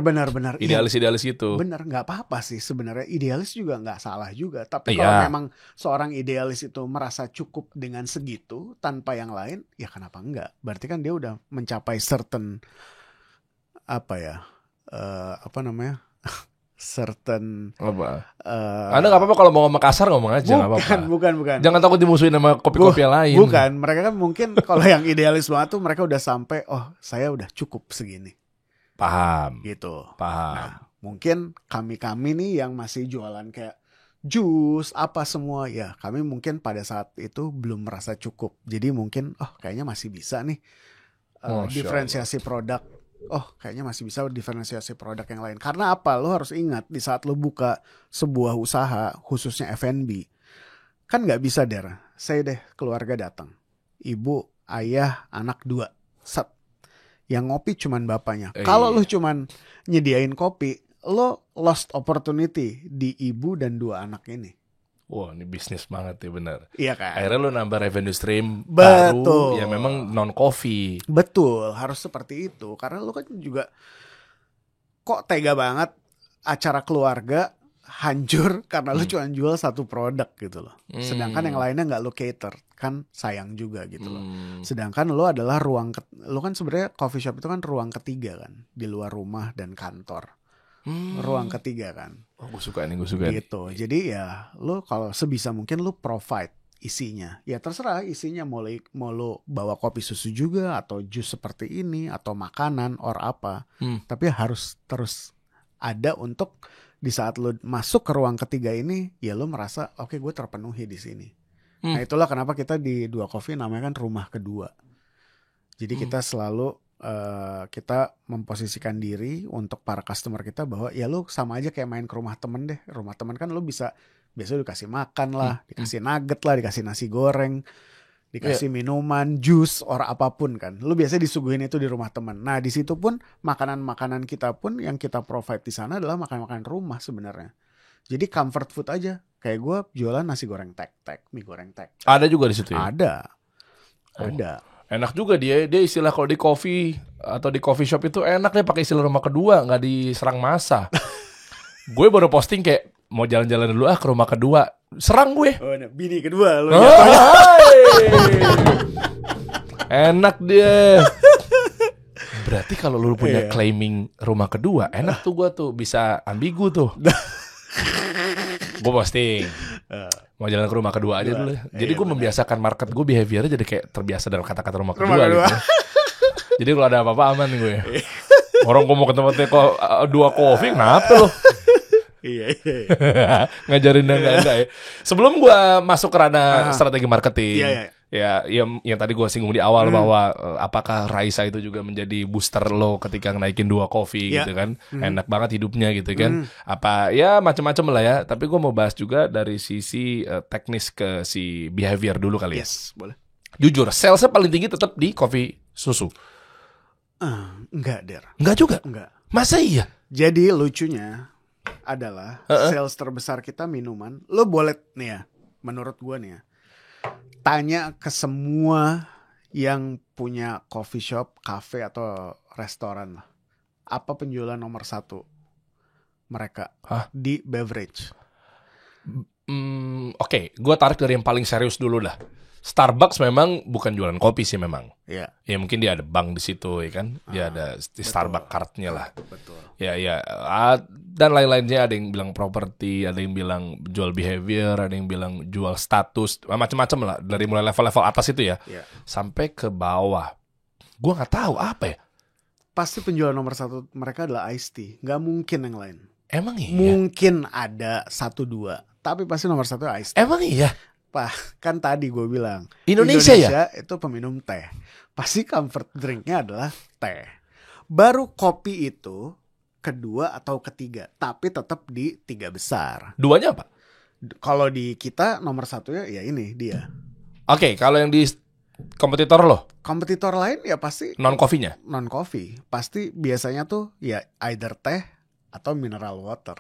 Idealis itu. Bener, nggak apa-apa sih sebenarnya, idealis juga nggak salah juga. Tapi Iya. kalau memang seorang idealis itu merasa cukup dengan segitu tanpa yang lain, ya kenapa enggak? Berarti kan dia udah mencapai certain certain Apa? eh, Anda nggak apa-apa kalau mau ngomong kasar ngomong aja nggak apa-apa. bukan. Jangan takut dimusuhin sama kopi-kopi yang lain. Bukan, mereka kan mungkin kalau yang idealis banget tuh mereka udah sampai, oh saya udah cukup segini Paham. gitu. Paham. Nah, mungkin kami nih yang masih jualan kayak jus apa semua, ya kami mungkin pada saat itu belum merasa cukup. Jadi mungkin kayaknya masih bisa nih Masya diferensiasi produk. Kayaknya masih bisa diferensiasi produk yang lain. Karena apa? Lo harus ingat di saat lo buka sebuah usaha khususnya F&B, kan nggak bisa saya deh keluarga datang, ibu, ayah, anak 2, set. Yang ngopi cuman bapaknya. Kalau lo cuman nyediain kopi, lo lost opportunity di ibu dan 2 anak ini. Wah, ini bisnis banget ya, benar. Iya kan? Akhirnya lo nambah revenue stream Betul. baru yang memang non coffee. Betul, harus seperti itu. Karena lo kan juga kok tega banget acara keluarga hancur karena lo cuma jual satu produk gitu loh. Sedangkan yang lainnya nggak lo cater, kan sayang juga gitu loh. Sedangkan lo adalah lo kan sebenarnya coffee shop itu kan ruang ketiga kan, di luar rumah dan kantor. Ruang ketiga kan. Oh, gue suka nih. Gitu. Jadi ya lo kalau sebisa mungkin lo provide isinya. Ya terserah isinya mau lo bawa kopi susu juga atau jus seperti ini atau makanan or apa. Tapi harus terus ada untuk di saat lo masuk ke ruang ketiga ini, ya lo merasa oke, gue terpenuhi di sini. Nah itulah kenapa kita di Dua Coffee namanya kan rumah kedua. Jadi kita selalu kita memposisikan diri untuk para customer kita bahwa ya lo sama aja kayak main ke rumah temen deh. Rumah temen kan lo biasa dikasih makan lah, dikasih nugget lah, dikasih nasi goreng, dikasih minuman, jus, or apapun kan. Lo biasanya disuguhin itu di rumah teman. Nah di situ pun makanan-makanan kita pun yang kita provide di sana adalah makanan-makanan rumah sebenarnya. Jadi comfort food aja. Kayak gue jualan nasi goreng tek-tek, mie goreng tek. Ada juga di situ ya? Ada. Enak juga dia istilah kalau di coffee atau di coffee shop itu enak deh pakai istilah rumah kedua, nggak diserang masa. Gue baru posting kayak mau jalan-jalan dulu ke rumah kedua, serang gue. Oh, bini kedua lo. Enak dia. Berarti kalau lu punya claiming rumah kedua, enak tuh gue tuh bisa ambigu tuh. Gue posting mau jalan ke rumah kedua aja dulu. Jadi gue membiasakan market gue behaviornya jadi kayak terbiasa dengan kata-kata rumah kedua gitu. Jadi kalau ada apa-apa aman nih gue. Orang gue mau ke tempatnya Dua Coffee, kenapa lo? Iya. Ngajarin enggak ya. Sebelum gue masuk ke ranah strategi marketing, yang tadi gue singgung di awal bahwa apakah Raisa itu juga menjadi booster lo ketika naikin Dua Coffee gitu kan, enak banget hidupnya gitu kan, apa ya macam-macam lah ya. Tapi gue mau bahas juga dari sisi teknis ke si behavior dulu kali ya. Yes, boleh. Jujur, salesnya paling tinggi tetap di kopi susu. Enggak, Der. Enggak juga. Enggak. Masa iya? Jadi lucunya adalah sales terbesar kita minuman. Lo boleh nih ya, menurut gue nih ya, tanya ke semua yang punya coffee shop, cafe atau restoran lah. Apa penjualan nomor 1 mereka di beverage? Oke, gue tarik dari yang paling serius dulu dah. Starbucks memang bukan jualan kopi sih memang. Iya. Ya mungkin dia ada bank di situ ya kan. Dia ada di Starbucks card-nya lah. Betul. Ya dan lain-lainnya, ada yang bilang properti, ada yang bilang jual behavior, ada yang bilang jual status, macam-macam lah dari mulai level-level atas itu ya. Sampai ke bawah. Gue nggak tahu apa ya. Pasti penjualan nomor 1 mereka adalah iced tea. Nggak mungkin yang lain. Emang iya? Mungkin ada 1-2, tapi pasti nomor 1 iced tea. Emang iya? Kan tadi gue bilang Indonesia ya? itu peminum teh. Pasti comfort drinknya adalah teh. Baru kopi itu kedua atau ketiga, tapi tetap di 3 besar. Duanya apa? Kalau di kita nomor 1 ya ini dia. Oke, kalau yang di kompetitor lo, Kompetitor lain ya pasti non coffee-nya. non coffee. Pasti biasanya tuh ya either teh atau mineral water.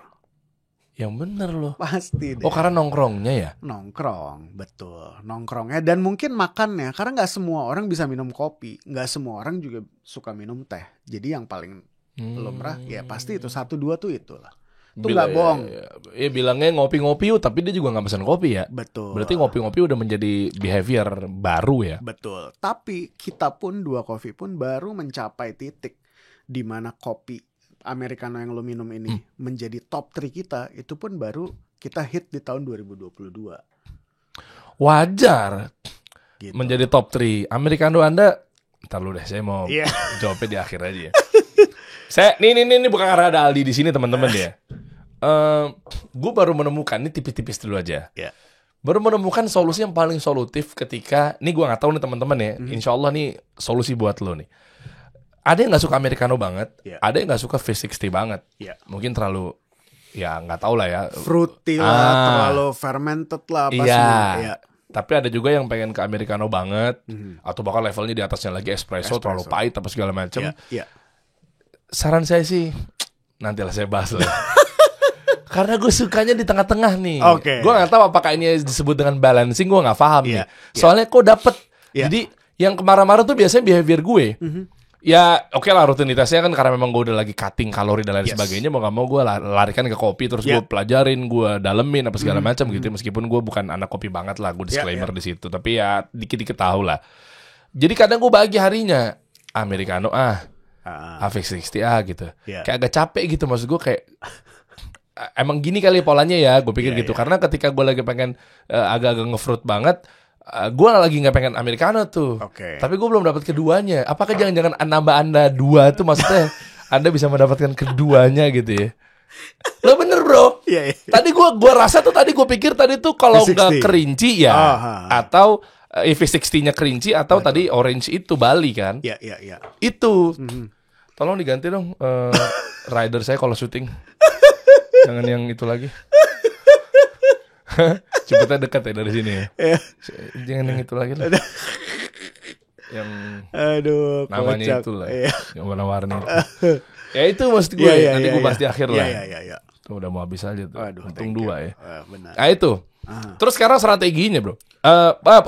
Yang bener lo. Pasti deh. Oh, karena nongkrongnya ya. Nongkrong, betul. Nongkrongnya dan mungkin makannya. Karena nggak semua orang bisa minum kopi. Nggak semua orang juga suka minum teh. Jadi yang paling lumrah ya pasti itu 1-2 tuh itulah. Itu nggak bohong. Ya, bilangnya ngopi-ngopi yuk, tapi dia juga nggak pesan kopi ya. Betul. Berarti ngopi-ngopi udah menjadi behavior baru ya. Betul. Tapi kita pun Dua Coffee pun baru mencapai titik di mana kopi Americano yang lo minum ini menjadi top 3 kita. Itu pun baru kita hit di tahun 2022. Wajar Gitu. menjadi top 3. Americano Anda, ntar lu deh, saya mau Iya. jawabnya di akhir aja ya. Saya, ini bukan karena ada Aldi di sini teman-teman ya. Gue baru menemukan, ini tipis-tipis dulu aja. Iya. Baru menemukan solusi yang paling solutif ketika, nih gue nggak tahu nih teman-teman ya. Insya Allah nih solusi buat lo nih. Ada yang nggak suka Americano banget, Iya. ada yang nggak suka V60 banget. Iya. Mungkin terlalu, ya nggak tahu lah ya. Fruity lah, terlalu fermented lah apa Iya. semua. Iya. Tapi ada juga yang pengen ke Americano banget, atau bahkan levelnya di atasnya lagi espresso. Terlalu pahit apa segala macam. Iya. Iya. Saran saya sih, nantilah saya bahas lah. Karena gue sukanya di tengah-tengah nih. Oke. Gue nggak tahu apakah ini disebut dengan balancing, gue nggak paham nih. Iya, iya. Soalnya kok dapet. Iya. Jadi yang kemarin-kemarin tuh biasanya behavior gue. Ya oke lah, rutinitasnya kan karena memang gue udah lagi cutting kalori dan lain Yes. sebagainya. Mau gak mau gue larikan ke kopi. Terus gue Iya. pelajarin, gue dalemin apa segala macam gitu. Meskipun gue bukan anak kopi banget lah. Gue disclaimer di situ. Tapi ya dikit-dikit tahu lah. Jadi kadang gue bagi harinya. Americano V60 gitu. Iya. Kayak agak capek gitu, maksud gue kayak emang gini kali polanya ya, gue pikir Iya, gitu. iya. Karena ketika gue lagi pengen agak-agak ngefruit banget, gue lagi nggak pengen Americano tuh. Oke. Tapi gue belum dapat keduanya. Apakah jangan-jangan nambah Anda 2 tuh maksudnya Anda bisa mendapatkan keduanya gitu ya? Lo bener bro. Iya, iya. Tadi gue rasa tuh tadi gue pikir tadi tuh kalau nggak V60. kerinci ya, atau V60-nya kerinci atau tadi orange itu Bali kan? Iya, iya, iya. Itu. Tolong diganti dong rider saya kalau syuting. Jangan yang itu lagi. Cepetnya dekat ya dari sini ya. Iya. Jangan yang itu lagi lah. Yang Aduh, namanya kocak. itu lah. Iya. Yang warna-warni itu. Ya itu maksud gue. Iya, iya, Nanti iya, gue bahas iya. di akhir Iya, lah. iya, iya, iya. Tuh udah mau habis aja tuh. Aduh, Untung thank you. 2 ya. Benar. Nah itu. Terus sekarang strateginya bro.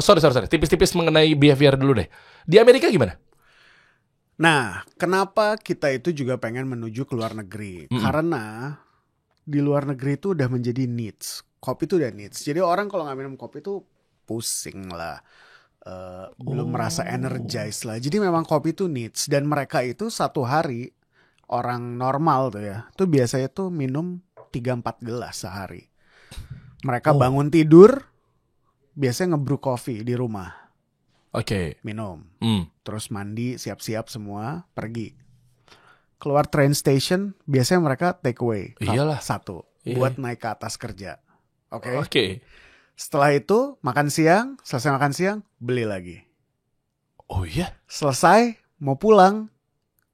Sorry. Tipis-tipis mengenai behavior dulu deh. Di Amerika gimana? Nah, kenapa kita itu juga pengen menuju ke luar negeri? Karena di luar negeri itu udah menjadi needs. Kopi itu udah needs. Jadi orang kalau nggak minum kopi itu pusing lah. Belum merasa energized lah. Jadi memang kopi itu needs. Dan mereka itu satu hari, orang normal tuh ya, tuh biasanya tuh minum 3-4 gelas sehari. Mereka bangun tidur, biasanya nge-brew coffee di rumah. Oke. Minum. Terus mandi, siap-siap semua, pergi. Keluar train station, biasanya mereka take away. Iyalah. 1. Iya. Buat naik ke atas kerja. Oke. Oke. Setelah itu, makan siang. Selesai makan siang, beli lagi. Oh iya. Selesai, mau pulang.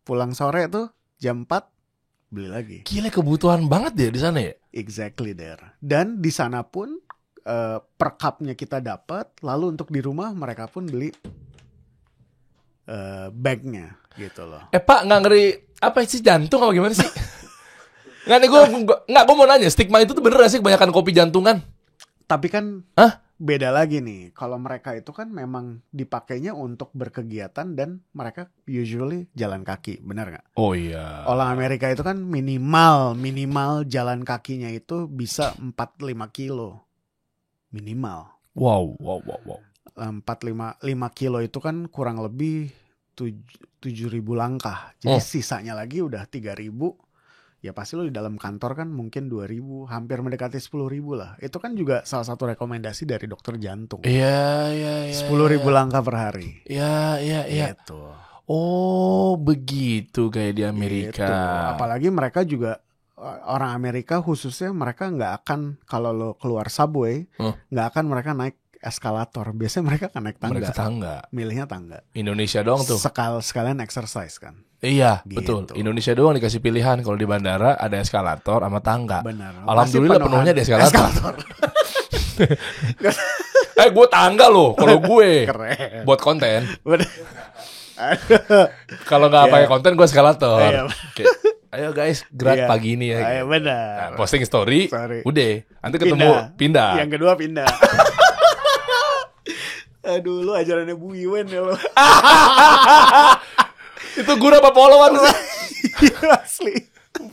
Pulang sore tuh, jam 4, beli lagi. Gila kebutuhan banget ya di sana ya. Exactly there. Dan di sana pun, per cupnya kita dapat. Lalu untuk di rumah, mereka pun beli bagnya gitu loh. Pak nggak ngeri apa sih jantung apa gimana sih? Nggak nih gue mau nanya stigma itu tuh bener gak sih kebanyakan kopi jantungan? Tapi kan Hah? beda lagi nih. Kalau mereka itu kan memang dipakainya untuk berkegiatan dan mereka usually jalan kaki, benar nggak? Oh iya. Orang Amerika itu kan minimal jalan kakinya itu bisa 4-5 kilo. Minimal. Wow. 5 kilo itu kan kurang lebih 7.000 langkah. Jadi sisanya lagi udah 3.000. Ya pasti lo di dalam kantor kan mungkin 2.000, hampir mendekati 10.000 lah. Itu kan juga salah satu rekomendasi dari dokter jantung. Iya. 10.000 langkah per hari. Iya. Gitu. Oh begitu kayak di Amerika. Gitu. Apalagi mereka juga orang Amerika khususnya mereka nggak akan kalau lo keluar subway nggak akan mereka naik eskalator. Biasanya mereka akan naik tangga. Mereka tangga. Milihnya tangga. Indonesia doang tuh. Sekalian exercise kan. Iya Gitu. betul. Indonesia doang dikasih pilihan kalau di bandara ada eskalator sama tangga. Benar. Alhamdulillah Pasti penuhnya di eskalator. Gue tangga loh kalau gue Keren. buat konten. Bener. Kalau nggak Iya. pakai konten gue eskalator. Iya. Kayak, ayo guys, gerak Iya. pagi ini ya. Ayo, gitu. benar. Nah, posting story, Sorry. udah. Nanti ketemu pindah. Yang kedua pindah. Aduh, lu ajarannya Bu Iwen ya lo. Itu guru apa polwan sih? Asli.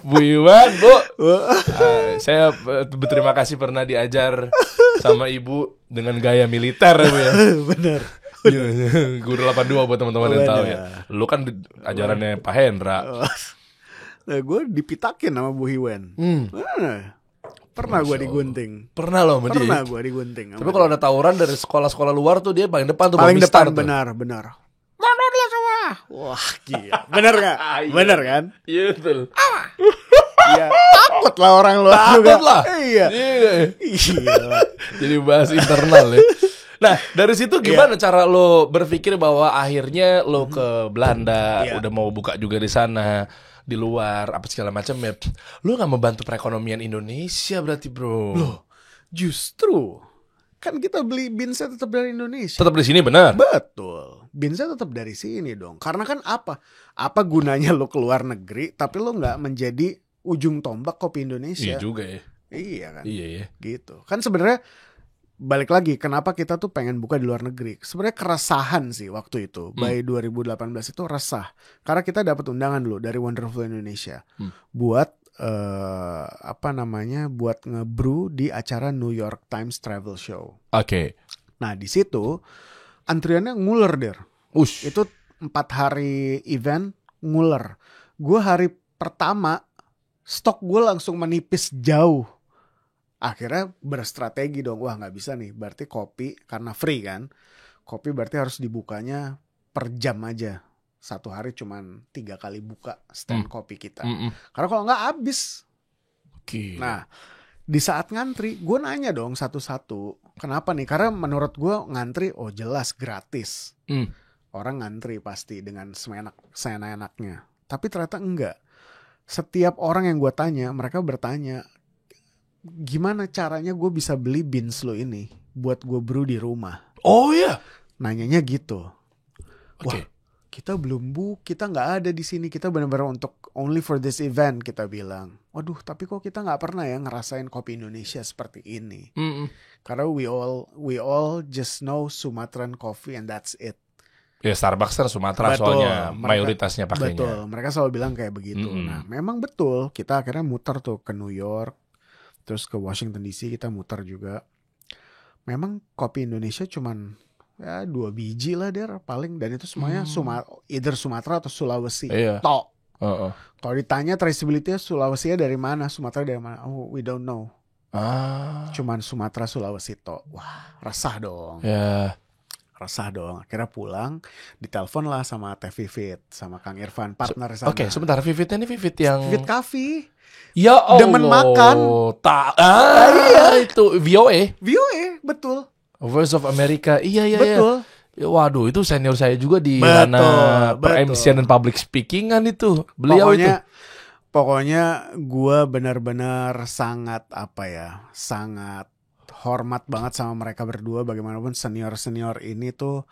Bu Iwan, Bu. Saya berterima kasih pernah diajar sama ibu dengan gaya militer ya, Bu ya. Bener. Iya, Guru 82 buat teman-teman yang tahu ya. Lu kan ajarannya Pak Hendra. Nah, gue dipitakin sama Bu Iwen. Pernah gue digunting. Pernah loh sama dia. Pernah gue digunting. Tapi kalau ada tawuran dari sekolah-sekolah luar tuh dia paling depan tuh paling bawa depan mistar tuh. benar. Mana dia semua? Wah, gila. Bener gak? Bener kan? Iya betul. Iya. Takut lah orang luar juga. Takut lah. Iya. Iya. Jadi bahas internal ya. Nah, dari situ gimana cara lo berpikir bahwa akhirnya lo ke Belanda, Iya. udah mau buka juga di sana, di luar, apa segala macam ya. Lo gak membantu perekonomian Indonesia berarti, bro. Loh, justru kan kita beli beansnya tetap dari Indonesia. Tetap di sini benar. Betul. Beansnya tetap dari sini dong. Karena kan apa? Apa gunanya lo keluar negeri tapi lo nggak menjadi ujung tombak kopi Indonesia? Iya juga ya. Iya kan? Iya ya. Gitu. Kan sebenarnya balik lagi kenapa kita tuh pengen buka di luar negeri. Sebenarnya keresahan sih waktu itu. By 2018 itu resah. Karena kita dapat undangan dulu dari Wonderful Indonesia buat buat ngebrew di acara New York Times Travel Show. Oke. Nah, di situ antriannya nguler der. Itu 4 hari event nguler. Gue hari pertama stok gue langsung menipis jauh. Akhirnya berstrategi dong. Wah gak bisa nih. Berarti kopi karena free kan. Kopi berarti harus dibukanya per jam aja. 1 hari cuman 3 kali buka stand kopi kita. Karena kalau gak habis. Oke. Nah di saat ngantri gue nanya dong satu-satu. Kenapa nih? Karena menurut gue ngantri jelas gratis. Orang ngantri pasti dengan seenak-enaknya. Tapi ternyata enggak. Setiap orang yang gue tanya, mereka bertanya, gimana caranya gue bisa beli beans lo ini buat gue brew di rumah? Oh ya. Nanyanya gitu. Oke. Wah, kita belum kita nggak ada di sini. Kita benar-benar untuk only for this event kita bilang. Waduh, tapi kok kita nggak pernah ya ngerasain kopi Indonesia seperti ini. Karena we all just know Sumatran coffee and that's it. Ya Starbucks kan Sumatera Betul, soalnya mereka- mayoritasnya pakainya. Betul, mereka selalu bilang kayak begitu. Nah, memang betul. Kita akhirnya muter tuh ke New York, terus ke Washington DC kita muter juga. Memang kopi Indonesia cuman 2 biji lah der paling, dan itu semuanya either Sumatera atau Sulawesi. Iya. Tok. Heeh. Kalau ditanya traceability-nya Sulawesi dari mana, Sumatera dari mana? Oh, we don't know. Cuman Sumatera Sulawesi tok. Wah, resah dong. Ya. Resah dong. Akhirnya pulang, ditelepon lah sama Teh Vivit, sama Kang Irfan, partner sana. Oke, sebentar. Vivitnya ini Vivit yang Vivit Coffee. ya Allah. Demen makan. Iya. Itu VOA. VOA, betul. Voice of America. Iya. Betul. Ya, waduh, itu senior saya juga di Betul, ranah betul. MC dan public speakingan itu. Beliau itu. Pokoknya gue benar-benar sangat sangat hormat banget sama mereka berdua. Bagaimanapun senior-senior ini tuh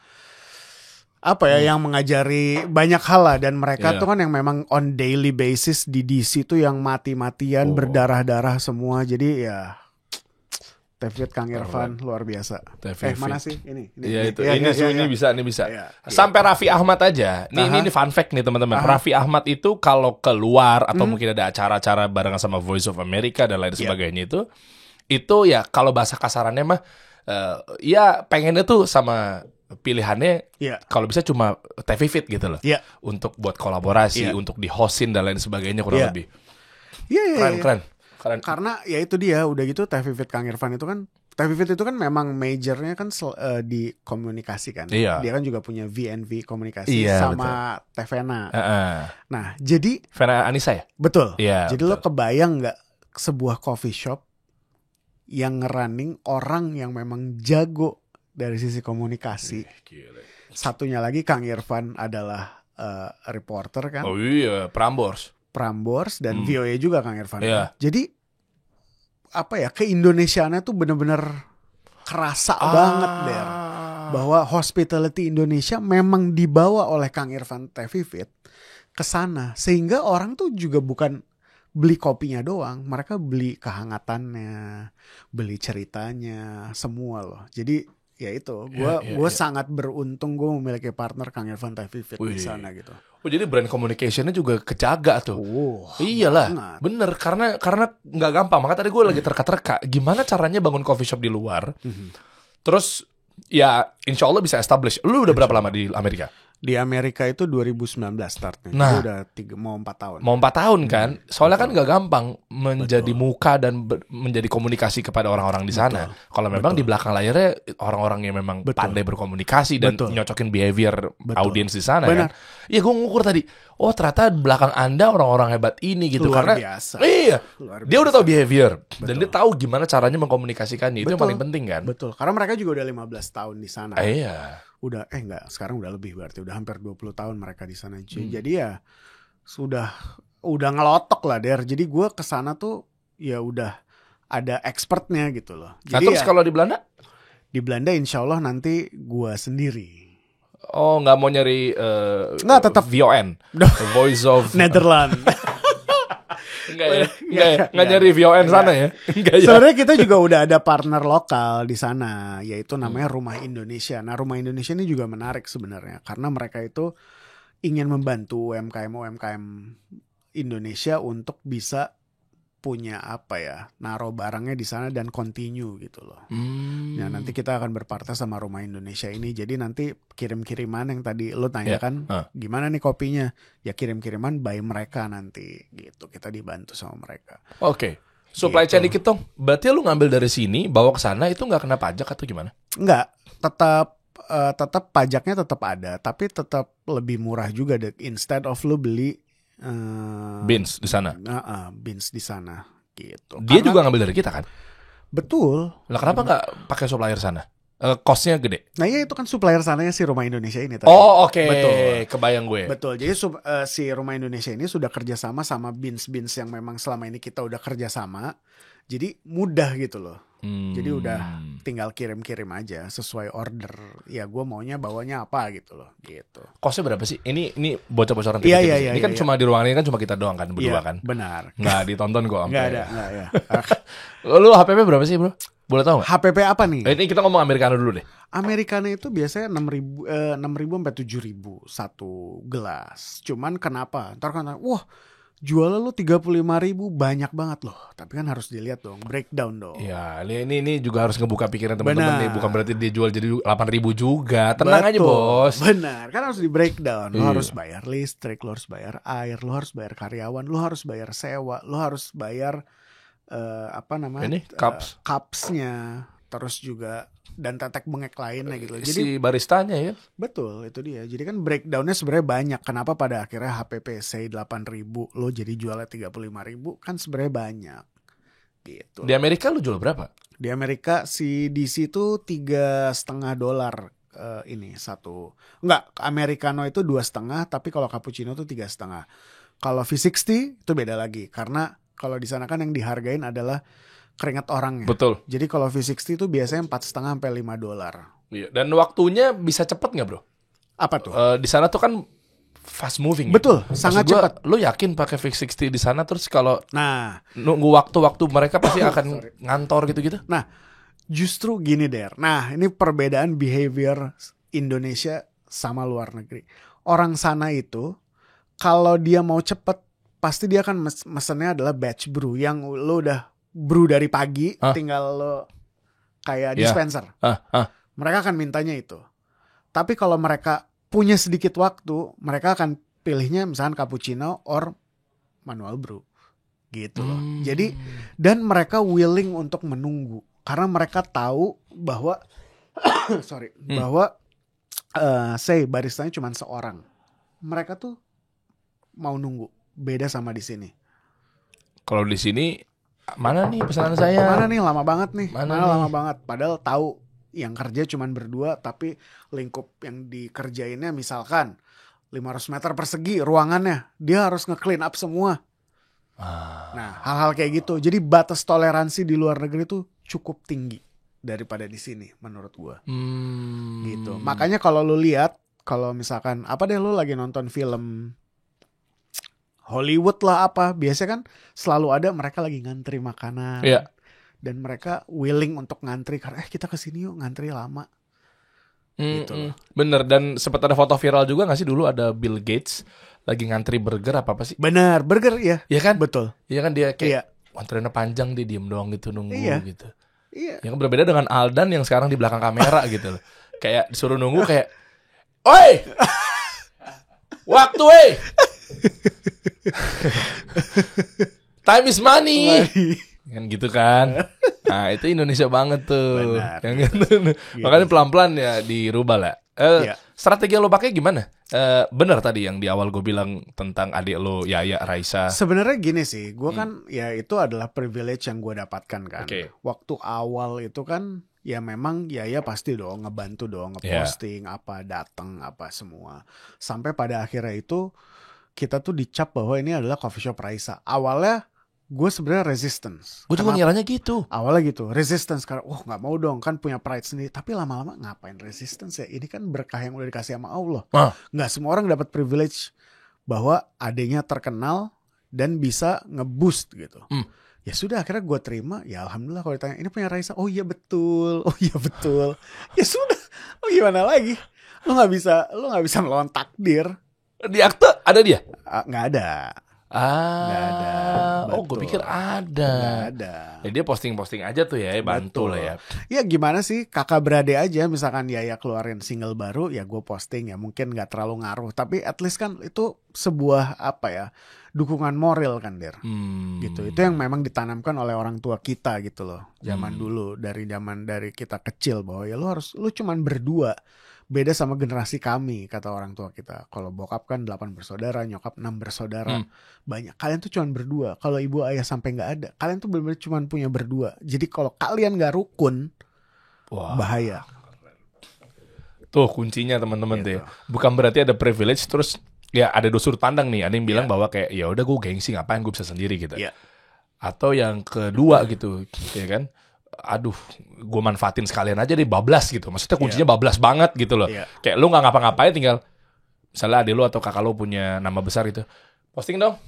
yang mengajari banyak hal lah, dan mereka Iya. tuh kan yang memang on daily basis di DC tuh yang mati-matian berdarah-darah semua. Jadi ya Tevit Kang Irfan luar biasa. Tevit. Mana sih ini? Iya itu. Iya, Ini iya. bisa, ini bisa. Iya, iya. Sampai Raffi Ahmad aja. Ini fun fact nih teman-teman. Raffi Ahmad itu kalau keluar atau mungkin ada acara-acara barengan sama Voice of America dan lain sebagainya itu ya kalau bahasa kasarannya mah ya pengennya tuh sama pilihannya Iya. kalau bisa cuma Teh Vivit gitu loh. Iya. Untuk buat kolaborasi, Iya. untuk di-hostin dan lain sebagainya kurang Iya. lebih. Iya. Keren. Karena ya itu dia, udah gitu Teh Vivit Kang Irfan itu kan, Teh Vivit itu kan memang majornya kan di komunikasi kan. Iya. Dia kan juga punya VNV komunikasi Iya, sama Teh Vena. Heeh. Nah, jadi Vena Anissa ya? betul. Iya, Jadi lo kebayang nggak sebuah coffee shop yang ngerunning orang yang memang jago dari sisi komunikasi. Satunya lagi Kang Irfan adalah reporter kan. Oh iya, Prambors. Prambors dan VOA juga Kang Irfan. Iya. Jadi keindonesiaannya tuh bener-bener kerasa banget Der, bahwa hospitality Indonesia memang dibawa oleh Kang Irfan Teh Vivit ke sana, sehingga orang tuh juga bukan beli kopinya doang, mereka beli kehangatannya, beli ceritanya, semua loh. Jadi ya itu, gue sangat beruntung gue memiliki partner Kang Irfan Teh Vivit di sana gitu. Oh jadi brand communication-nya juga kejaga tuh. Iyalah, banget. bener karena nggak gampang. Maka tadi gue lagi terka-terka. Gimana caranya bangun coffee shop di luar? Terus ya insya Allah bisa establish. Lu udah berapa lama di Amerika? Di Amerika itu 2019 startnya. Nah. Jadi udah mau 4 tahun. Mau 4 tahun kan? Soalnya kan nggak gampang menjadi muka dan menjadi komunikasi kepada orang-orang di sana. Kalau memang di belakang layarnya orang-orang yang memang pandai berkomunikasi dan nyocokin behavior audiens di sana kan. Iya gue ngukur tadi. Oh ternyata belakang Anda orang-orang hebat ini gitu. Luar karena biasa. Iya. Dia udah tahu behavior dan dia tahu gimana caranya mengkomunikasikannya. Itu yang paling penting kan. Betul. Karena mereka juga udah 15 tahun di sana. Iya. Udah enggak, sekarang udah lebih berarti udah hampir 20 tahun mereka di sana. Jadi ya udah ngelotok lah Der. Jadi gue kesana tuh ya udah ada expertnya gitu loh. Jadi terus kalau di Belanda? Di Belanda insya Allah nanti gue sendiri. Oh nggak mau nyari nggak, tetap VON, Voice of Netherlands. Enggak nyari VON sana ya. Sebenarnya kita juga udah ada partner lokal di sana, yaitu namanya Rumah Indonesia. Nah, Rumah Indonesia ini juga menarik sebenarnya karena mereka itu ingin membantu UMKM Indonesia untuk bisa punya naruh barangnya di sana dan continue gitu loh. Nah, nanti kita akan berpartner sama Rumah Indonesia ini. Jadi nanti kirim-kiriman yang tadi lo tanya kan, gimana nih kopinya? Ya kirim-kiriman by mereka nanti gitu. Kita dibantu sama mereka. Oke. Supply chain dikit dong. Berarti lu ngambil dari sini bawa ke sana itu nggak kena pajak atau gimana? Nggak, tetap pajaknya tetap ada, tapi tetap lebih murah juga deh. Instead of lu beli beans di sana. Beans di sana gitu. Dia juga ngambil dari kita kan? Betul. Lah kenapa nggak pakai supplier sana? Cost-nya gede. Nah ya itu kan supplier sananya si Rumah Indonesia ini tadi. Oh oke. Betul. Kebayang gue. Betul. Jadi si Rumah Indonesia ini sudah kerjasama sama beans yang memang selama ini kita udah kerjasama. Jadi mudah gitu loh. Jadi udah tinggal kirim-kirim aja sesuai order. Ya gue maunya bawanya apa gitu loh. Gitu. Cost-nya berapa sih? Ini bocor-bocoran Iya. Ini kan cuma di ruangan ini kan cuma kita doang kan berdua kan? Benar. Nggak ditonton kok. Nggak ada. Ya. Lu HPP berapa sih bro? Boleh tahu nggak? HPP apa nih? Ini kita ngomong Americano dulu deh. Americano itu biasanya 6.000 sampai 7.000 satu gelas. Cuman kenapa? Ntar kan wah jualnya lu 35.000 banyak banget loh. Tapi kan harus dilihat dong, breakdown dong. Ya, ini juga harus ngebuka pikiran teman-teman nih. Bukan berarti dia jual jadi 8.000 juga. Tenang aja bos. Benar, kan harus di breakdown. Lu harus bayar listrik, lu harus bayar air, lu harus bayar karyawan, lu harus bayar sewa, lu harus bayar Ini cups-nya, terus juga dan tetek bengek lainnya gitu. Jadi si baristanya ya. Betul, itu dia. Jadi kan breakdownnya sebenarnya banyak. Kenapa pada akhirnya HPP say 8.000 lo jadi jualnya 35.000 kan sebenarnya banyak. Gitu. Di Amerika lu jual berapa? Di Amerika si DC itu $3,5 ini satu. Enggak, Americano itu 2,5, tapi kalau cappuccino itu 3,5. Kalau V60 itu beda lagi karena kalau di sana kan yang dihargain adalah keringat orangnya. Betul. Jadi kalau V60 itu biasanya $4,5 sampai $5. Iya. Dan waktunya bisa cepet nggak bro? Apa tuh? Di sana tuh kan fast moving. Betul, ya? sangat cepat. Lu yakin pakai V60 di sana terus kalau nunggu waktu mereka pasti akan ngantor gitu-gitu? Nah, justru gini Der. Nah, ini perbedaan behavior Indonesia sama luar negeri. Orang sana itu kalau dia mau cepet pasti dia akan mesennya adalah batch brew yang lo udah brew dari pagi, tinggal lo kayak dispenser. Mereka akan mintanya itu. Tapi kalau mereka punya sedikit waktu, mereka akan pilihnya misalnya cappuccino or manual brew. Gitu loh. Jadi dan mereka willing untuk menunggu karena mereka tahu bahwa bahwa say baristanya cuma seorang. Mereka tuh mau nunggu. Beda sama di sini. Kalau di sini mana nih pesanan saya? Mana nih lama banget nih? Mana lama banget? Padahal tahu yang kerja cuma berdua, tapi lingkup yang dikerjainnya misalkan 500 meter persegi ruangannya, dia harus nge-clean up semua. Nah, hal-hal kayak gitu. Jadi batas toleransi di luar negeri tuh cukup tinggi. daripada di sini menurut gua. Hmm. Gitu. Makanya kalau lu lihat, kalau misalkan apa deh lu lagi nonton film Hollywood lah apa, biasanya kan selalu ada mereka lagi ngantri makanan. Iya. Dan mereka willing untuk ngantri karena kita kesini yuk, ngantri lama. Gitu loh. Bener, dan sempat ada foto viral juga gak sih dulu ada Bill Gates lagi ngantri burger apa sih? Benar, burger ya. Iya kan? Betul. Iya kan dia kayak Iya. antriannya panjang, dia diem doang gitu nunggu gitu. Iya. Yang berbeda dengan Aldan yang sekarang di belakang kamera gitu loh. Kayak disuruh nunggu kayak, oi, waktu time is money. Kan gitu kan. Nah itu Indonesia banget tuh. Benar. Yang gitu. Makanya pelan-pelan ya dirubah lah. Iya. Strategi yang lo pakai gimana? Bener tadi yang di awal gue bilang tentang adik lo Yaya Raisa. Sebenarnya gini sih, gue kan ya itu adalah privilege yang gue dapatkan kan. Oke. Waktu awal itu kan ya memang ya pasti dong ngebantu dong, ngeposting apa, datang apa semua. Sampai pada akhirnya itu kita tuh dicap bahwa ini adalah coffee shop Raisa. Awalnya gue sebenarnya resistance. Gue juga ngiranya gitu. Awalnya gitu, resistance karena nggak mau dong, kan punya pride sendiri. Tapi lama-lama ngapain resistance ya? Ini kan berkah yang udah dikasih sama Allah. Nggak semua orang dapat privilege bahwa adanya terkenal dan bisa ngeboost gitu. Ya sudah, akhirnya gue terima. Ya alhamdulillah kalau ditanya ini punya Raisa, oh iya betul, ya sudah, oh gimana lagi? Lo nggak bisa melawan takdir. Di akte ada dia? Nggak ada. Nggak ada. Oh, gue pikir ada. Nggak ada. Ya, dia posting-posting aja tuh ya, bantu Betul. lah ya. Ya gimana sih, kakak beradik aja. Misalkan Yaya keluarin single baru, ya gue posting. Ya mungkin nggak terlalu ngaruh, tapi at least kan itu sebuah dukungan moral kan, Der. Gitu. Itu yang memang ditanamkan oleh orang tua kita gitu loh. Zaman dulu, dari kita kecil, bahwa ya lu cuman berdua. Beda sama generasi kami, kata orang tua kita. Kalau bokap kan 8 bersaudara, nyokap 6 bersaudara. Banyak. Kalian tuh cuma berdua. Kalau ibu ayah sampai gak ada, kalian tuh benar-benar cuma punya berdua. Jadi kalau kalian gak rukun, bahaya. Tuh kuncinya teman-teman Gitu. tuh ya. Bukan berarti ada privilege terus ya ada dua sudut pandang nih. Ada yang bilang bahwa kayak ya udah gue gengsi, ngapain gue bisa sendiri gitu. Iya. Atau yang kedua gitu, ya kan? Aduh, gue manfaatin sekalian aja deh, bablas gitu. Maksudnya kuncinya bablas banget gitu loh. Iya. Kayak lu nggak ngapa-ngapain, tinggal misalnya adik lu atau kakak lu punya nama besar gitu, posting dong.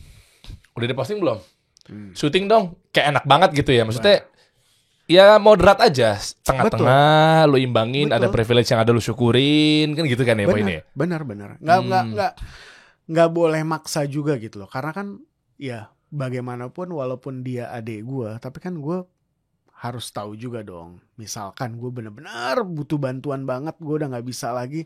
Udah diposting belum? Syuting dong. Kayak enak banget gitu ya. Maksudnya ya moderat aja, tengah-tengah lu imbangin. Betul. Ada privilege yang ada lu syukurin, kan gitu kan ya poinnya. Benar. Nggak boleh maksa juga gitu loh. Karena kan ya bagaimanapun walaupun dia adik gue, tapi kan gue harus tahu juga dong. Misalkan gue benar-benar butuh bantuan banget, gue udah nggak bisa lagi,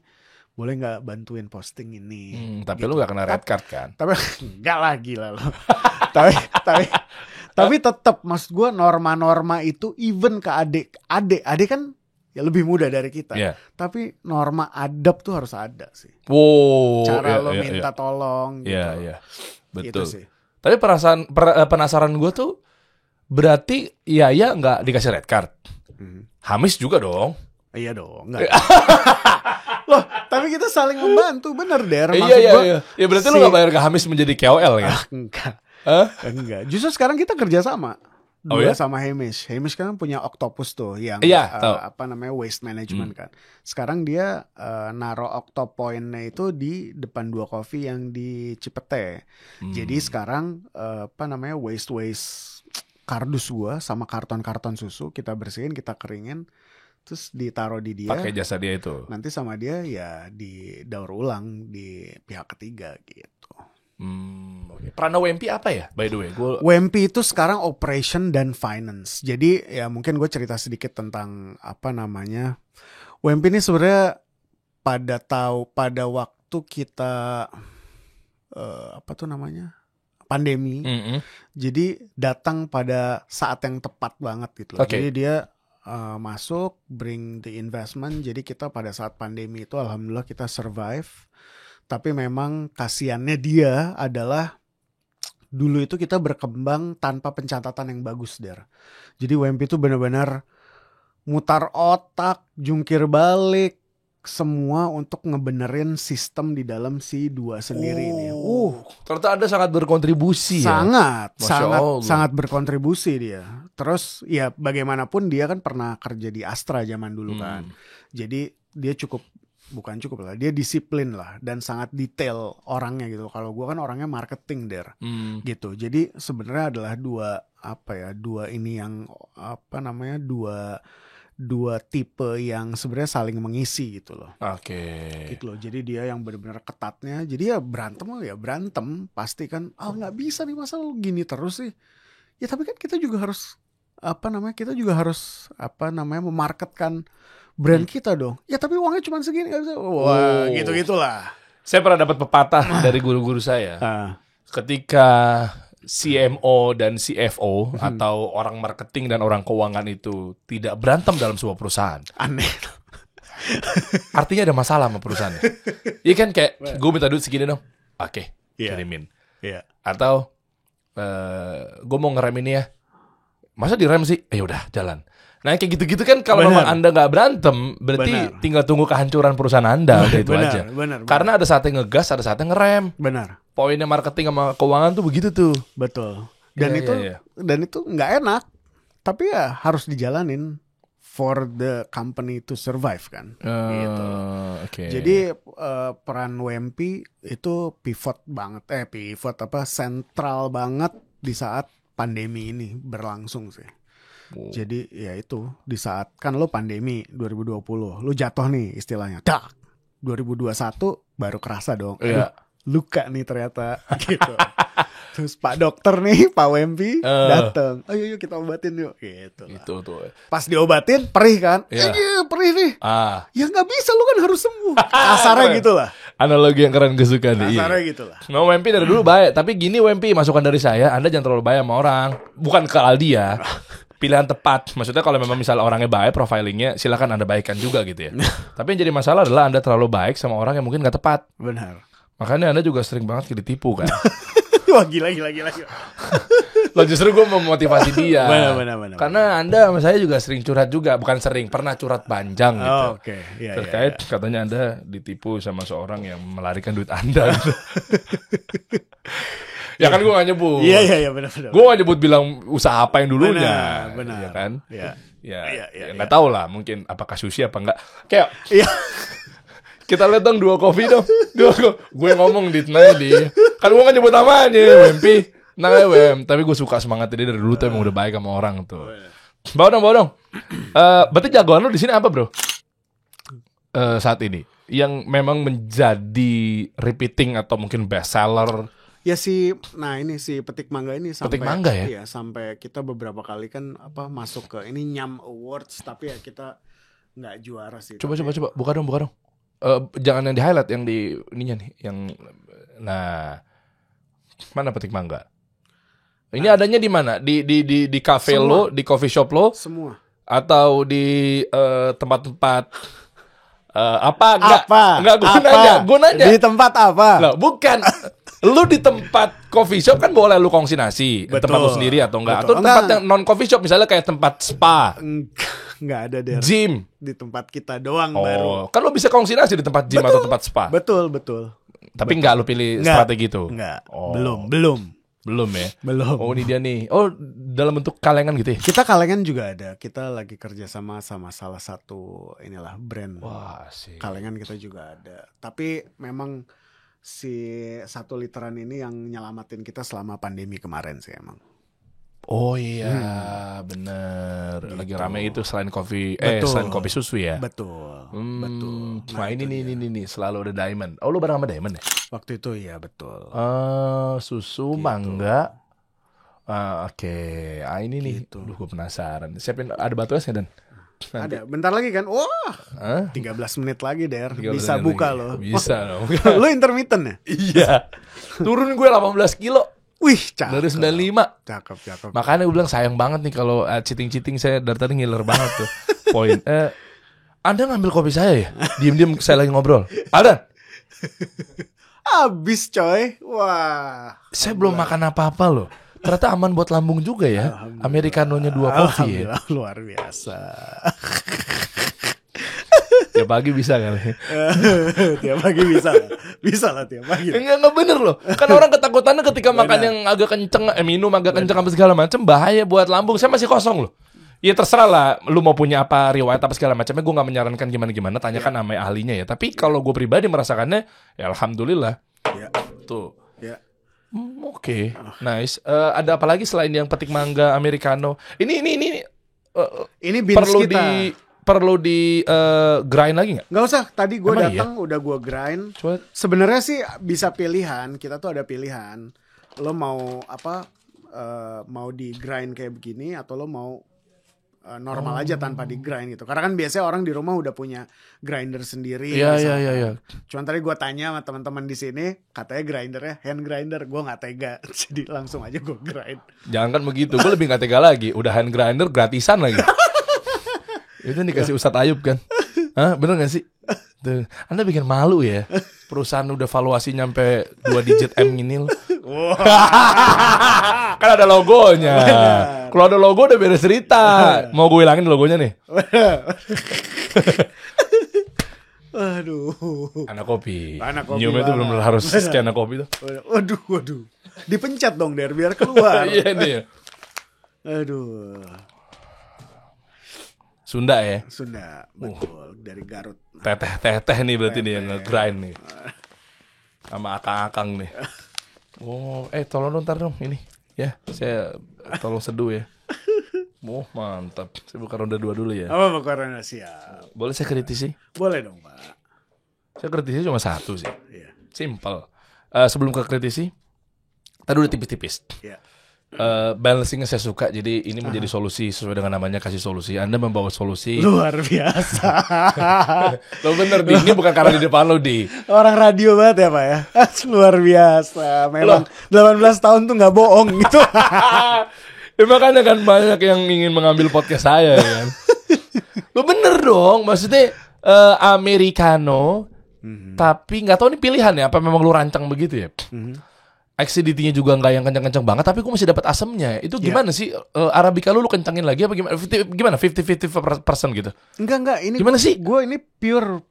boleh nggak bantuin posting ini? Tapi gitu. lu nggak kena red card kan? Tapi nggak lagi lah lo. tapi tetap, maksud gue norma-norma itu even ke adik kan ya lebih muda dari kita. Yeah. Tapi norma adab tuh harus ada sih. Wow. Cara iya, lo iya, minta iya. tolong gitu. Iya. Itu Betul. sih. Tapi penasaran gue tuh, berarti Yaya nggak dikasih red card. Hamis juga dong. Iya dong, enggak. Loh, tapi kita saling membantu, bener Der. Maksud Iya. gua, Ya berarti lu nggak bayar ke Hamis menjadi KOL ya? Enggak. Justru sekarang kita kerja sama. Oh Dua ya? sama Hamish. Hamish kan punya Octopus tuh yang Iya, tahu. waste management kan. Sekarang dia naro Octopoint-nya itu di depan Dua Coffee yang di Cipete. Jadi sekarang waste kardus gua sama karton-karton susu kita bersihin, kita keringin, terus ditaruh di dia. Pakai jasa dia itu. Nanti sama dia ya didaur ulang di pihak ketiga gitu. Okay. Peran WMP apa ya? By the way, WMP itu sekarang operation dan finance. Jadi ya mungkin gue cerita sedikit tentang WMP ini sebenarnya pada waktu kita pandemi. Jadi datang pada saat yang tepat banget gitu loh. Okay. Jadi dia masuk, bring the investment. Jadi kita pada saat pandemi itu alhamdulillah kita survive. Tapi memang kasiannya dia adalah dulu itu kita berkembang tanpa pencatatan yang bagus, Der. Jadi WMP itu benar-benar mutar otak, jungkir balik, semua untuk ngebenerin sistem di dalam si Dua sendiri ini. Ternyata Anda sangat berkontribusi ya. Sangat berkontribusi dia. Terus ya bagaimanapun dia kan pernah kerja di Astra zaman dulu kan. Jadi dia bukan cukup lah, dia disiplin lah dan sangat detail orangnya gitu. Kalau gue kan orangnya marketing gitu. Jadi sebenarnya adalah dua ini yang dua tipe yang sebenarnya saling mengisi gitu loh. Oke. Gitu loh. Jadi dia yang benar-benar ketatnya. Jadi ya berantem pasti kan. Nggak bisa nih, masa lu gini terus sih. Ya tapi kan kita juga harus memarketkan brand kita dong. Ya tapi uangnya cuma segini, nggak bisa. Wah, gitu-gitulah. Saya pernah dapat pepatah dari guru-guru saya. Ketika CMO dan CFO atau orang marketing dan orang keuangan itu tidak berantem dalam sebuah perusahaan, Aneh. artinya ada masalah sama perusahaannya. Iya kan, kayak gue minta duit segini dong, oke, kirimin. Atau gue mau ngerem ini ya, masa direm sih? Udah jalan. Nah kayak gitu-gitu kan, kalau memang Anda nggak berantem, berarti tinggal tunggu kehancuran perusahaan Anda. Udah itu aja. Karena ada saatnya ngegas, ada saatnya ngerem. Benar. Poinnya marketing sama keuangan tuh begitu tuh. Betul. Dan itu nggak enak, tapi ya harus dijalanin for the company to survive kan. Gitu. Jadi peran WMP itu sentral banget di saat pandemi ini berlangsung sih. Jadi ya itu, di saat kan lo pandemi 2020, lo jatuh nih istilahnya, 2021 baru kerasa dong. Luka nih ternyata gitu. Terus Pak Dokter nih, Pak Wempi dateng, ayo kita obatin yuk gitu. Itu tuh. Pas diobatin perih kan? Perih nih. Ya nggak bisa, lu kan harus sembuh. Kasarnya gitulah. Analogi yang keren gue suka nih. Kasarnya gitulah. Mau Wempi dari dulu baik, tapi gini Wempi, masukan dari saya, Anda jangan terlalu baik sama orang. Bukan ke Aldi ya. Pilihan tepat. Maksudnya kalau memang misalnya orangnya baik, profilingnya silakan Anda baikkan juga gitu ya. Tapi yang jadi masalah adalah Anda terlalu baik sama orang yang mungkin nggak tepat. Benar. Makanya Anda juga sering banget ditipu kan. Wah gila. Loh justru gue memotivasi dia. Benar. Karena Anda sama saya juga sering curhat juga. Bukan sering, pernah curhat panjang gitu. Terkait katanya Anda ditipu sama seorang yang melarikan duit Anda gitu. Ya kan gue gak nyebut. Iya benar. Gue gak nyebut bilang usaha apa yang dulunya. Benar. Ya kan? Iya. Gak tahu lah, mungkin apakah sushi apa enggak. Kayak kita lihat dong 2 kopi dong. Gue ngomong di kan gue gak nyebut namanya Wempi. Tapi gue suka semangatnya dia dari dulu tuh, emang udah baik sama orang tuh. Bawa dong. Berarti jagoan lu di sini apa bro? Saat ini yang memang menjadi repeating atau mungkin best seller. Ya si Petik Mangga ini sampai Petik Mangga ya? Iya, sampai kita beberapa kali kan masuk ke ini Nyam Awards, tapi ya kita nggak juara sih. Coba buka dong. Jangan yang di highlight, yang di ininya nih, yang mana Petik Mangga? Ini adanya di mana? Di cafe lo, di coffee shop lo? Semua. Atau di tempat-tempat Enggak, gue nanya. Di tempat apa? Loh, bukan. Lu di tempat coffee shop kan boleh lu kongsi nasi. Betul. Tempat lu sendiri atau enggak. Betul. Atau tempat yang non coffee shop, misalnya kayak tempat spa. Enggak ada deh. Gym. Di tempat kita doang baru. Kan lu bisa kongsi nasi di tempat gym atau tempat spa. Betul. Tapi enggak lu pilih strategi itu. Enggak. Belum ya? Belum. Oh, ini dia nih. Oh, dalam bentuk kalengan gitu ya? Kita kalengan juga ada. Kita lagi kerja sama salah satu brand. Wah, sih. Kalengan kita juga ada. Tapi memang si 1 literan ini yang nyelamatin kita selama pandemi kemarin sih emang. Oh iya, bener. Gitu. Lagi rame itu selain kopi, Betul. selain kopi susu ya. Betul. Nah ini selalu ada Diamond. Oh, lu bareng sama Diamond ya? Waktu itu ya betul. Susu Gitu. mangga. Oke. Ini nih. Gitu. Duh, gue penasaran. Siapin ada batu es ya Dan? Nanti. Ada. Bentar lagi kan? Wah. 13 menit lagi Der. 13 Bisa menit buka lagi. loh. Bisa dong. Lu intermittent ya? Iya. Turun gue 18 kilo. Wih, cakep. Dari 95. Cakep. Makanya gue bilang sayang banget nih kalau cheating saya dari tadi ngiler banget tuh. Poin. Anda ngambil kopi saya ya? Diem-diem saya lagi ngobrol. Ada? Abis coy. Wah. Saya belum makan apa-apa loh. Ternyata aman buat lambung juga ya. Americanonya 2 kopi ya. Alhamdulillah, luar biasa. Tiap pagi bisa kali. Tiap pagi bisa lah tiap pagi. Enggak bener loh. Kan orang ketakutannya ketika makan yang agak kenceng, minum agak kenceng apa segala macam bahaya buat lambung. Saya masih kosong loh. Ya terserah lah, lu mau punya apa riwayat apa segala macamnya, gue nggak menyarankan gimana, tanyakan sama ahlinya ya. Tapi kalau gue pribadi merasakannya, ya alhamdulillah. Ya. Tuh. Ya. Oke, nice. Ada apa lagi selain yang petik mangga americano? Ini Ini beans perlu kita. perlu di grind lagi nggak? Nggak usah, tadi gue Emang datang udah gue grind. Coba. Sebenarnya sih bisa pilihan, kita tuh ada pilihan. Lo mau apa? Mau di grind kayak begini atau lo mau normal aja tanpa di grind gitu. Karena kan biasanya orang di rumah udah punya grinder sendiri. Iya. Cuman tadi gue tanya sama teman-teman di sini, katanya grindernya hand grinder. Gue nggak tega, jadi langsung aja gue grind. Jangan kan begitu, gue lebih nggak tega lagi. Udah hand grinder gratisan lagi. Itu dikasih Ustadz Ayub kan? Hah, bener gak sih? Tuh. Anda bikin malu ya. Perusahaan udah valuasi nyampe 2 digit M ini loh. Kan ada logonya. Kalau ada logo udah beres cerita. Mau gue hilangin logonya nih. Aduh. Anak kopi. Anak kopi Nyiumnya itu banget. belum harus scan anak kopi tuh. Waduh. Dipencet dong Der biar keluar. Iya nih ya. Aduh. Sunda ya. Sunda, betul, dari Garut. Teteh nih berarti nih yang nge-grind nih. Sama akang-akang nih. Oh, tolong dong ntar dong ini. Ya, saya tolong seduh ya. Oh, mantap. Saya buka ronde 2 dulu ya. Apa Corona siap? Boleh saya kritisi? Boleh dong Pak. Saya kritisi cuma 1 sih. Iya. Simple. Sebelum ke kritisi, tadi udah tipis-tipis. Iya. Balancingnya saya suka, jadi ini menjadi solusi sesuai dengan namanya kasih solusi. Anda membawa solusi. Luar biasa. Lo bener di, ini bukan karena di depan lo di. Orang radio banget ya Pak ya. Luar biasa. Memang 18 tahun tuh nggak bohong gitu. Ya makanya kan banyak yang ingin mengambil podcast saya ya kan. Lo bener dong, maksudnya americano, tapi nggak tahu ini pilihan ya, apa memang lu rancang begitu ya? Acidity-nya juga nggak yang kencang-kencang banget, tapi gue masih dapat asamnya. Itu gimana sih? Arabica lu kencangin lagi apa gimana? 50-50% gitu? Enggak. Ini Gimana sih? Gue ini pure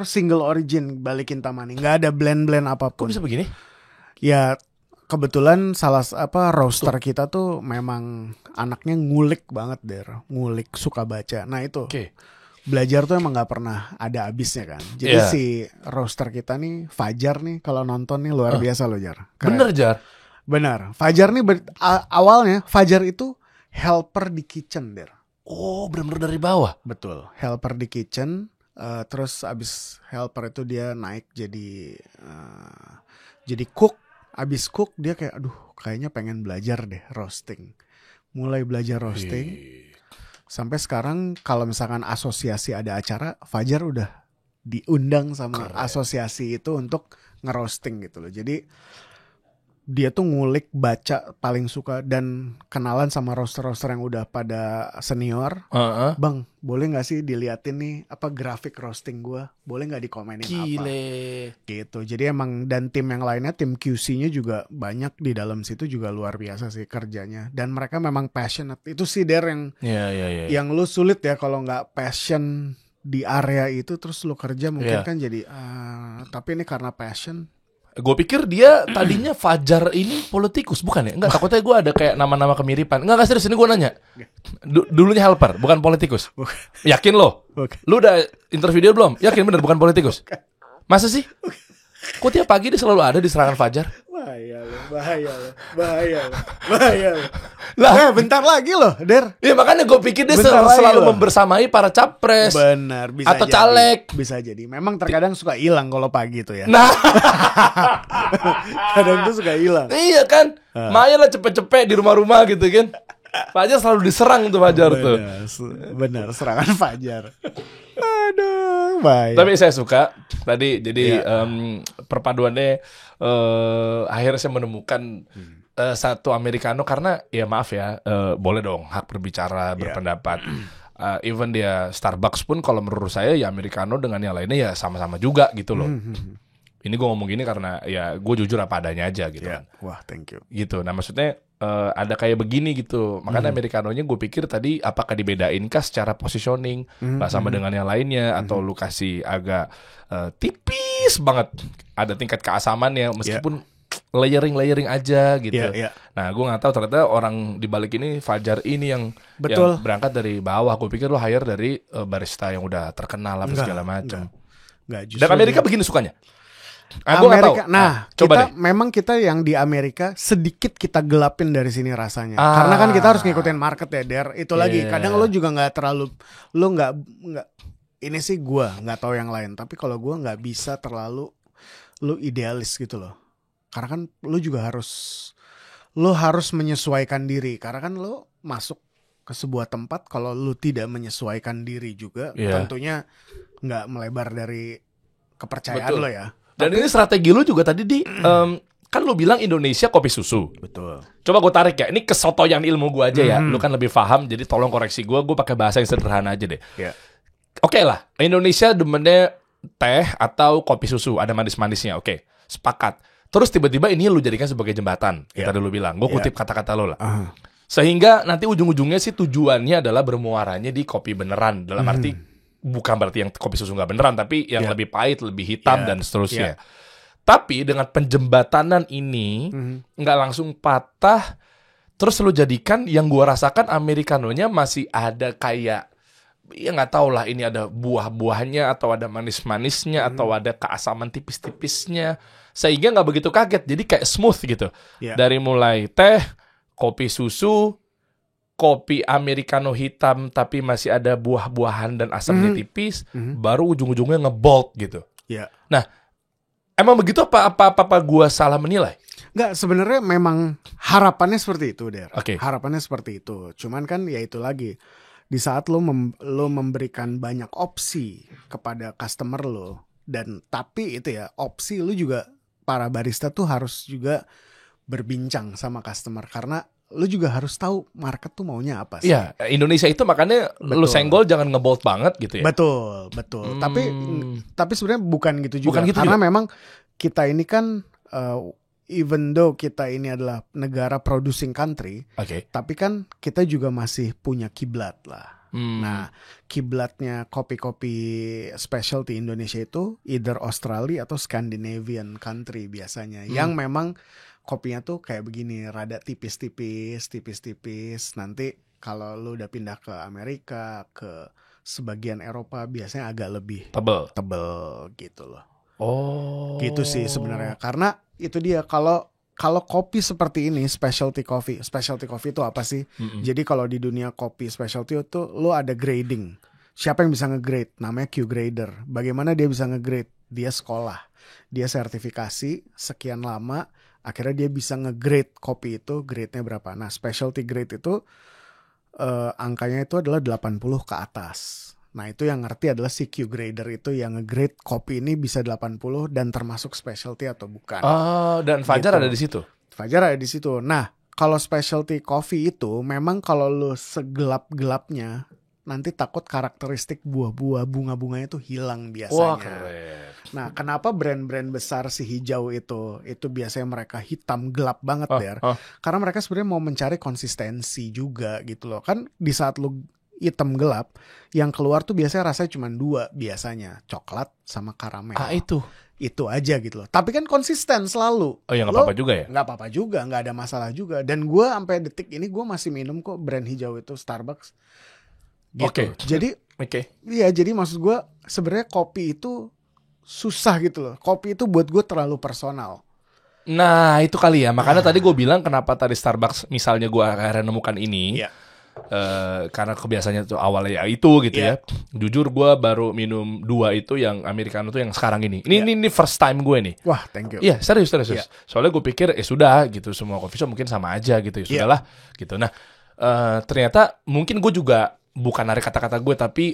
single origin balikin Tamani. Nggak ada blend Kok apapun. bisa begini? Ya kebetulan roaster kita tuh memang anaknya ngulik banget Der. Ngulik, suka baca. Nah itu. Oke. Belajar tuh emang nggak pernah ada habisnya kan. Jadi Iya. si roaster kita nih Fajar nih kalau nonton nih luar biasa loh Jar. Keren. Bener Jar. Benar. Fajar nih awalnya Fajar itu helper di kitchen Der. Oh, bener-bener dari bawah. Betul. Helper di kitchen. Terus abis helper itu dia naik jadi cook. Abis cook dia kayak aduh kayaknya pengen belajar deh roasting. Mulai belajar roasting. Sampai sekarang kalau misalkan asosiasi ada acara, Fajar udah diundang sama asosiasi itu untuk ngerosting gitu loh. Jadi dia tuh ngulik, baca, paling suka dan kenalan sama roaster-roaster yang udah pada senior. Bang, boleh gak sih diliatin nih apa grafik roasting gue? Boleh gak dikomenin apa? Gile. Gitu. Jadi emang dan tim yang lainnya, tim QC-nya juga banyak di dalam situ juga luar biasa sih kerjanya. Dan mereka memang passionate. Itu sih Der yang Iya. yang lu sulit ya kalau nggak passion di area itu terus lu kerja mungkin Iya. kan jadi tapi ini karena passion. Gue pikir dia tadinya Fajar ini politikus, bukan ya? Enggak, takutnya gue ada kayak nama-nama kemiripan. Enggak serius, ini gue nanya. Dulunya helper, bukan politikus. Yakin lo? Lu udah interview dia belum? Yakin bener bukan politikus? Masa sih? Kok tiap pagi dia selalu ada di serangan Fajar? Bahaya lo. Lah, bentar lagi loh, Der. Iya makanya gue pikir dia Bentar lagi selalu loh. membersamai para capres. Benar, bisa Atau jadi. caleg. Bisa jadi. Memang terkadang suka hilang kalau pagi tuh ya. Nah, Kadang tuh suka hilang. iya kan? Maya lah cepet-cepet di rumah-rumah gitu kan. Fajar selalu diserang tuh Fajar tuh. Benar, serangan Fajar. Aduh, bahaya. Tapi saya suka tadi jadi perpaduannya akhirnya saya menemukan satu americano karena ya maaf ya boleh dong hak berbicara berpendapat. Even dia Starbucks pun kalau menurut saya ya americano dengan yang lainnya ya sama-sama juga gitu loh. Ini gue ngomong gini karena ya gue jujur apa adanya aja gitu kan. Wah, thank you. Gitu. Nah maksudnya ada kayak begini gitu. Makanya Americanonya gue pikir tadi apakah dibedain kah secara positioning, nggak sama dengan yang lainnya, atau lu kasih agak tipis banget, ada tingkat keasamannya meskipun layering aja gitu. Iya. Nah, gue nggak tahu ternyata orang di balik ini Fajar ini yang Betul. berangkat dari bawah. Gue pikir lo hire dari barista yang udah terkenal apa segala macam. Enggak, justru Dan Amerika dia- begini sukanya. Gua nggak Amerika, tahu. nah, coba kita deh. memang kita yang di Amerika sedikit kita gelapin dari sini rasanya. Ah. Karena kan kita harus ngikutin market ya, Der. Itu lagi. Yeah. Kadang lo juga nggak terlalu, lo nggak. Ini sih gua nggak tahu yang lain. Tapi kalau gua nggak bisa terlalu lo idealis gitu loh. Karena kan lo harus menyesuaikan diri. Karena kan lo masuk ke sebuah tempat kalau lo tidak menyesuaikan diri juga, Yeah. tentunya nggak melebar dari kepercayaan Betul. lo ya. Dan ini strategi lu juga tadi kan lu bilang Indonesia kopi susu. Betul. Coba gue tarik ya. Ini kesotoyan ilmu gue aja ya. Lu kan lebih paham, jadi tolong koreksi gue. Gue pakai bahasa yang sederhana aja deh. Ya. Oke lah, Indonesia demennya teh atau kopi susu, ada manis-manisnya. Oke, sepakat. Terus tiba-tiba ini lu jadikan sebagai jembatan. Kita dulu bilang. Gue kutip kata-kata lu lah. Sehingga nanti ujung-ujungnya sih tujuannya adalah bermuaranya di kopi beneran. Dalam arti bukan berarti yang kopi susu nggak beneran, tapi yang lebih pahit, lebih hitam dan seterusnya. Tapi dengan penjembatanan ini nggak langsung patah. Terus lu jadikan yang gua rasakan Americanonya masih ada kayak, ya nggak tahu lah, ini ada buah-buahnya atau ada manis-manisnya atau ada keasaman tipis-tipisnya, sehingga nggak begitu kaget. Jadi kayak smooth gitu. Dari mulai teh, kopi susu, kopi Americano hitam tapi masih ada buah-buahan dan asamnya tipis, baru ujung-ujungnya ngebold gitu. Ya. Nah, emang begitu apa gua salah menilai? Nggak, sebenarnya memang harapannya seperti itu, Der. Oke. Harapannya seperti itu. Cuman kan ya itu lagi. Di saat lo memberikan banyak opsi kepada customer lo, dan tapi itu ya, opsi lo juga, para barista tuh harus juga berbincang sama customer, karena lo juga harus tahu market tuh maunya apa sih. Iya, Indonesia itu makanya lu Betul. senggol jangan ngebold banget gitu ya. Betul. Tapi sebenarnya bukan gitu juga. Bukan gitu karena juga. memang kita ini kan even though kita ini adalah negara producing country, Oke. tapi kan kita juga masih punya kiblat lah. Nah, kiblatnya kopi-kopi specialty Indonesia itu either Australia atau Scandinavian country biasanya, yang memang kopinya tuh kayak begini, rada tipis-tipis. Nanti kalau lu udah pindah ke Amerika, ke sebagian Eropa, biasanya agak lebih Tebel. gitu loh. Oh. Gitu sih sebenarnya. Karena itu dia, kalau kopi seperti ini, specialty coffee itu apa sih? Jadi kalau di dunia kopi specialty itu lo ada grading. Siapa yang bisa nge-grade? Namanya Q-grader. Bagaimana dia bisa nge-grade? Dia sekolah, dia sertifikasi sekian lama, akhirnya dia bisa nge-grade kopi itu, grade-nya berapa. Nah, specialty grade itu angkanya itu adalah 80 ke atas. Nah, itu yang ngerti adalah si Q-grader itu yang nge-grade kopi ini bisa 80 dan termasuk specialty atau bukan. Dan Fajar Gitu. ada di situ. Fajar ada di situ. Nah, kalau specialty coffee itu memang kalau lu segelap-gelapnya, nanti takut karakteristik buah-buah, bunga-bunganya itu hilang biasanya. Wah, keren. Nah, kenapa brand-brand besar si hijau itu biasanya mereka hitam gelap banget, Der? Karena mereka sebenarnya mau mencari konsistensi juga gitu loh. Kan di saat lu hitam gelap, yang keluar tuh biasanya rasanya cuma 2 biasanya, coklat sama karamel. Itu aja gitu loh. Tapi kan konsisten selalu. Oh ya, nggak apa-apa juga ya? Nggak apa-apa juga, nggak ada masalah juga. Dan gue sampai detik ini gue masih minum kok brand hijau itu, Starbucks. Gitu. Oke. Jadi, iya, jadi maksud gue sebenarnya kopi itu susah gitu loh. Kopi itu buat gue terlalu personal. Nah, itu kali ya. Makanya tadi gue bilang kenapa tadi Starbucks misalnya gue akhirnya nemukan ini. Iya. Karena kebiasaannya tuh awalnya ya itu gitu ya. Jujur gue baru minum 2 itu yang Americano tuh yang sekarang ini. Ini first time gue nih. Wah, thank you. Iya, serius. Iya. Soalnya gue pikir sudah gitu, semua coffee shop mungkin sama aja gitu. Ya sudahlah gitu. Nah, ternyata mungkin gue juga bukan narik kata-kata gue, tapi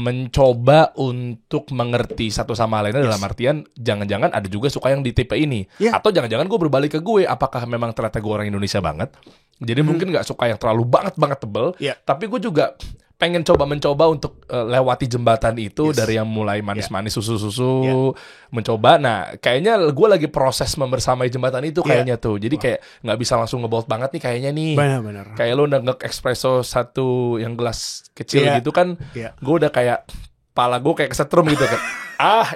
mencoba untuk mengerti satu sama lainnya dalam artian jangan-jangan ada juga suka yang di tipe ini. Atau jangan-jangan gue berbalik ke gue, apakah memang ternyata gue orang Indonesia banget, jadi mungkin gak suka yang terlalu banget tebel, tapi gue juga pengen mencoba untuk lewati jembatan itu Yes. dari yang mulai manis-manis susu-susu mencoba. Nah, kayaknya gue lagi proses membersamai jembatan itu kayaknya tuh. Jadi kayak nggak bisa langsung ngebolt banget nih kayaknya nih. Benar-benar. Kayak lo udah espresso satu yang gelas kecil Iya. gitu kan. Iya. Gue udah kayak pala gue kayak kesetrum gitu kan.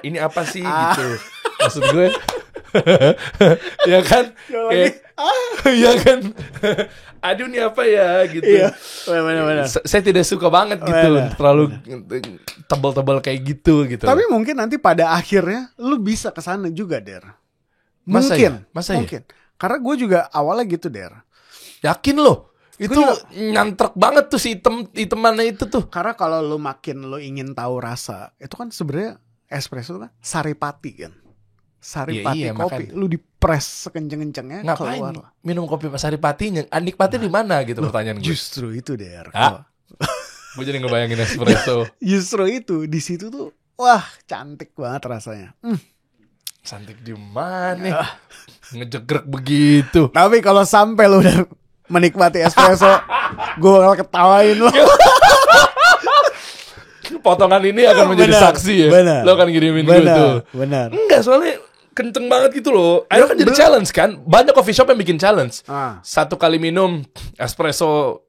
Ini apa sih gitu. Maksud gue ya kan kayak, ya kan aduh ini apa ya gitu. Iya, benar-benar. Saya tidak suka banget gitu Benar. terlalu tebal-tebal kayak gitu. Tapi mungkin nanti pada akhirnya lu bisa ke sana juga, Der. Masa Mungkin, ya? Masa ya? mungkin. Karena gue juga awalnya gitu, Der. Yakin lo itu juga- nyantrek banget tuh si itemannya itu tuh. Karena kalau lu makin lu ingin tahu rasa, itu kan sebenarnya espresso kan saripati kan. Saripati Iya, kopi, makanya. lu dipres sekenceng-kencengnya Ngapain keluar. minum kopi Saripatinya? Nikmatnya di mana gitu pertanyaan gue. Justru itu, Der. Gue jadi ngebayangin espresso. Justru itu di situ tuh wah, cantik banget rasanya. Cantik di mana? Ngejegrek begitu. Tapi kalau sampai lu udah menikmati espresso, gue bakal ketawain lo. Potongan ini akan menjadi Benar, saksi ya. benar. Lo akan kirimin gue tuh. Benar. Enggak, soalnya kenceng banget gitu loh. Akhirnya kan jadi challenge kan. Banyak coffee shop yang bikin challenge. Satu kali minum espresso